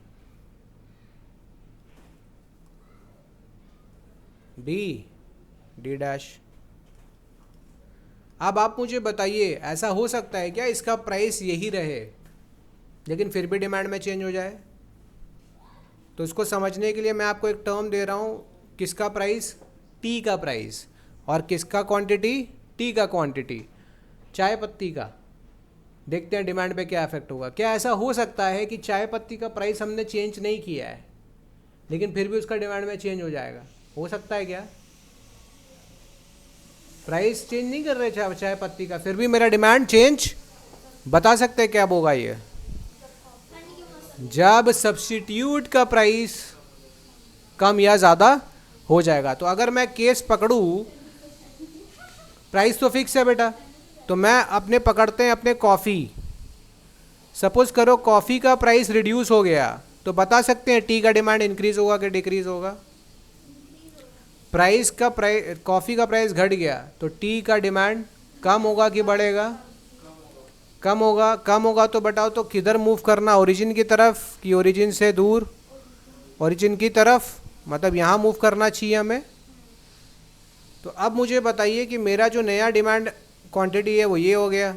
डी डैश। अब आप मुझे बताइए, ऐसा हो सकता है क्या इसका प्राइस यही रहे लेकिन फिर भी डिमांड में चेंज हो जाए? तो इसको समझने के लिए मैं आपको एक टर्म दे रहा हूँ, किसका प्राइस, टी का प्राइस, और किसका क्वांटिटी, टी का क्वांटिटी, चाय पत्ती का। देखते हैं डिमांड पे क्या इफेक्ट होगा। क्या ऐसा हो सकता है कि चाय पत्ती का प्राइस हमने चेंज नहीं किया है लेकिन फिर भी उसका डिमांड में चेंज हो जाएगा? हो सकता है क्या? प्राइस चेंज नहीं कर रहे चाय पत्ती का, फिर भी मेरा डिमांड चेंज, बता सकते हैं क्या होगा ये? जब सब्स्टिट्यूट का प्राइस कम या ज़्यादा हो जाएगा। तो अगर मैं केस पकड़ूँ, प्राइस तो फिक्स है बेटा, तो मैं अपने पकड़ते हैं अपने कॉफ़ी, सपोज करो कॉफ़ी का प्राइस रिड्यूस हो गया, तो बता सकते हैं टी का डिमांड इंक्रीज होगा कि डिक्रीज होगा? प्राइस का कॉफ़ी का प्राइस घट गया तो टी का डिमांड कम होगा कि बढ़ेगा? कम होगा। कम होगा तो बताओ तो किधर मूव करना, ओरिजिन की तरफ कि ओरिजिन से दूर? ओरिजिन की तरफ, मतलब यहाँ मूव करना चाहिए हमें। तो अब मुझे बताइए कि मेरा जो नया डिमांड क्वांटिटी है वो ये हो गया,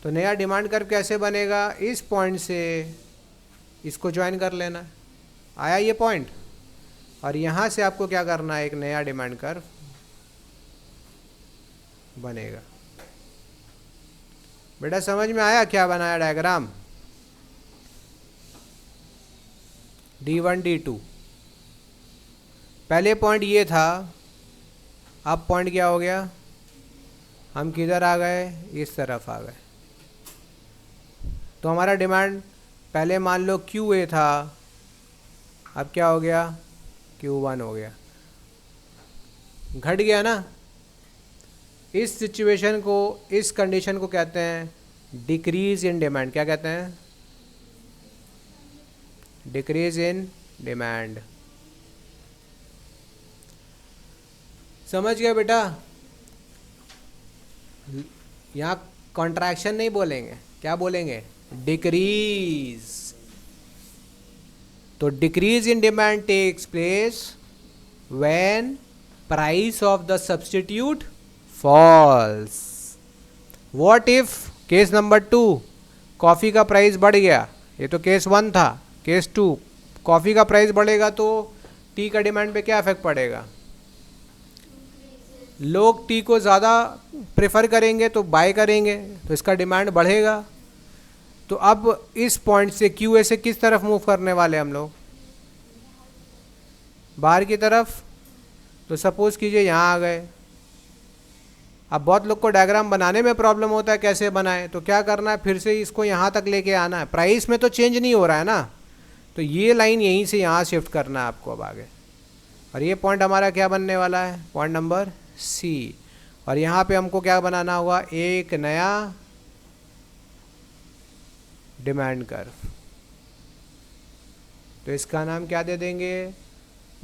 तो नया डिमांड कर्व कैसे बनेगा? इस पॉइंट से इसको ज्वाइन कर लेना। आया ये पॉइंट? और यहाँ से आपको क्या करना है, एक नया डिमांड कर्व बनेगा। बेटा समझ में आया क्या बनाया डायग्राम? D1 D2, पहले पॉइंट ये था, अब पॉइंट क्या हो गया, हम किधर आ गए, इस तरफ आ गए। तो हमारा डिमांड पहले मान लो QA था, अब क्या हो गया, Q1 हो गया, घट गया ना। इस सिचुएशन को, इस कंडीशन को कहते हैं डिक्रीज इन डिमांड। क्या कहते हैं? Decrease in demand. समझ गए बेटा? यहाँ कॉन्ट्रैक्शन नहीं बोलेंगे, क्या बोलेंगे, डिक्रीज। तो decrease in demand takes place when price of the substitute falls. What if case number 2, coffee का प्राइस बढ़ गया, ये तो केस 1 था। केस 2, कॉफ़ी का प्राइस बढ़ेगा तो टी का डिमांड पे क्या इफेक्ट पड़ेगा? लोग टी को ज़्यादा प्रेफर करेंगे तो बाय करेंगे, तो इसका डिमांड बढ़ेगा। तो अब इस पॉइंट से QA से किस तरफ मूव करने वाले हम लोग? बाहर की तरफ। तो सपोज कीजिए यहाँ आ गए। अब बहुत लोग को डायग्राम बनाने में प्रॉब्लम होता है, कैसे बनाएं? तो क्या करना है, फिर से इसको यहाँ तक लेके आना है। प्राइस में तो चेंज नहीं हो रहा है ना, तो ये लाइन यहीं से यहाँ शिफ्ट करना है आपको अब आगे। और ये पॉइंट हमारा क्या बनने वाला है, पॉइंट नंबर C। और यहाँ पे हमको क्या बनाना होगा, एक नया डिमांड कर्व। तो इसका नाम क्या दे देंगे,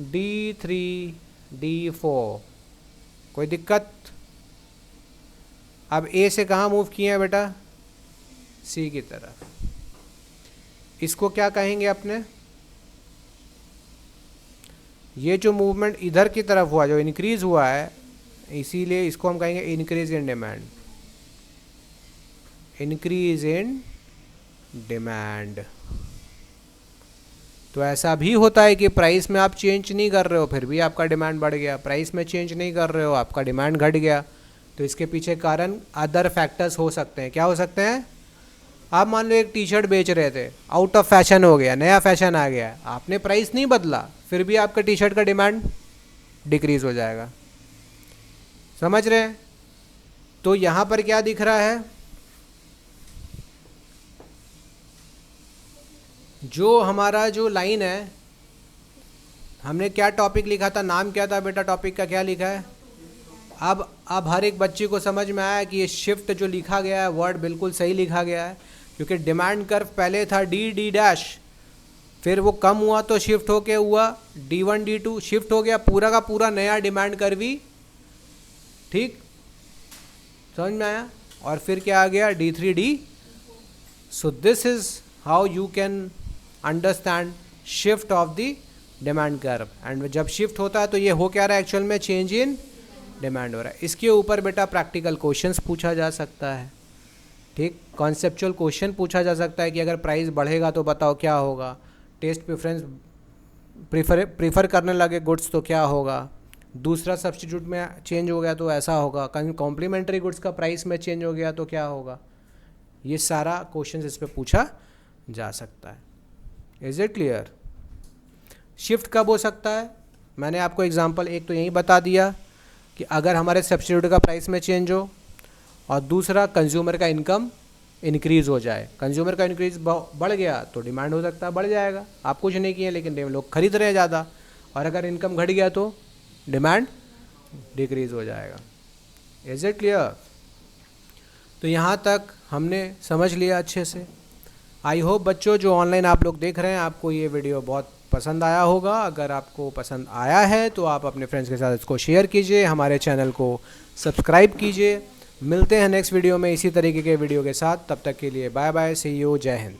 D3 D4। कोई दिक्कत? अब A से कहाँ मूव किए हैं बेटा, C की तरफ। इसको क्या कहेंगे अपने, ये जो मूवमेंट इधर की तरफ हुआ, जो इंक्रीज हुआ है, इसीलिए इसको हम कहेंगे increase in demand. Increase in demand. तो ऐसा भी होता है कि प्राइस में आप चेंज नहीं कर रहे हो फिर भी आपका डिमांड बढ़ गया, प्राइस में चेंज नहीं कर रहे हो आपका डिमांड घट गया। तो इसके पीछे कारण अदर फैक्टर्स हो सकते हैं। क्या हो सकते हैं? आप मान लो एक टी शर्ट बेच रहे थे, आउट ऑफ फैशन हो गया, नया फैशन आ गया, आपने प्राइस नहीं बदला, फिर भी आपका टी शर्ट का डिमांड डिक्रीज हो जाएगा। समझ रहे हैं? तो यहाँ पर क्या दिख रहा है, जो हमारा जो लाइन है, हमने क्या टॉपिक लिखा था, नाम क्या था बेटा टॉपिक का, क्या लिखा है? अब हर एक बच्चे को समझ में आया कि ये शिफ्ट जो लिखा गया है वर्ड बिल्कुल सही लिखा गया है, क्योंकि डिमांड कर्व पहले था डी डैश, फिर वो कम हुआ तो शिफ्ट होके हुआ D1 D2, शिफ्ट हो गया पूरा का पूरा नया डिमांड कर्व ही। ठीक, समझ में आया? और फिर क्या आ गया D3 D। So this is how you can understand shift of the demand curve. And जब शिफ्ट होता है तो ये हो क्या रहा है, एक्चुअल में चेंज इन डिमांड हो रहा है। इसके ऊपर बेटा प्रैक्टिकल क्वेश्चंस पूछा जा सकता है। ठीक, कॉन्सेप्चुअल क्वेश्चन पूछा जा सकता है कि अगर प्राइस बढ़ेगा तो बताओ क्या होगा, टेस्ट प्रेफरेंस प्रीफर करने लगे गुड्स तो क्या होगा, दूसरा सब्स्टिट्यूट में चेंज हो गया तो ऐसा होगा, कॉम्प्लीमेंट्री गुड्स का प्राइस में चेंज हो गया तो क्या होगा। ये सारा क्वेश्चन इस पर पूछा जा सकता है। Is it clear? शिफ्ट कब हो सकता है? मैंने आपको एग्जांपल एक तो यही बता दिया कि अगर हमारे सब्स्टिट्यूट का प्राइस में चेंज हो, और दूसरा कंज्यूमर का इनकम इंक्रीज़ हो जाए। कंज्यूमर का इंक्रीज बढ़ गया तो डिमांड हो सकता है बढ़ जाएगा, आप कुछ नहीं किए लेकिन लोग खरीद रहे हैं ज़्यादा, और अगर इनकम घट गया तो डिमांड डिक्रीज़ हो जाएगा। Is it clear? तो यहाँ तक हमने समझ लिया अच्छे से। आई होप बच्चों जो ऑनलाइन आप लोग देख रहे हैं आपको ये वीडियो बहुत पसंद आया होगा। अगर आपको पसंद आया है तो आप अपने फ्रेंड्स के साथ इसको शेयर कीजिए, हमारे चैनल को सब्सक्राइब कीजिए। मिलते हैं नेक्स्ट वीडियो में इसी तरीके के वीडियो के साथ, तब तक के लिए बाय बाय, सी यू, जय हिंद।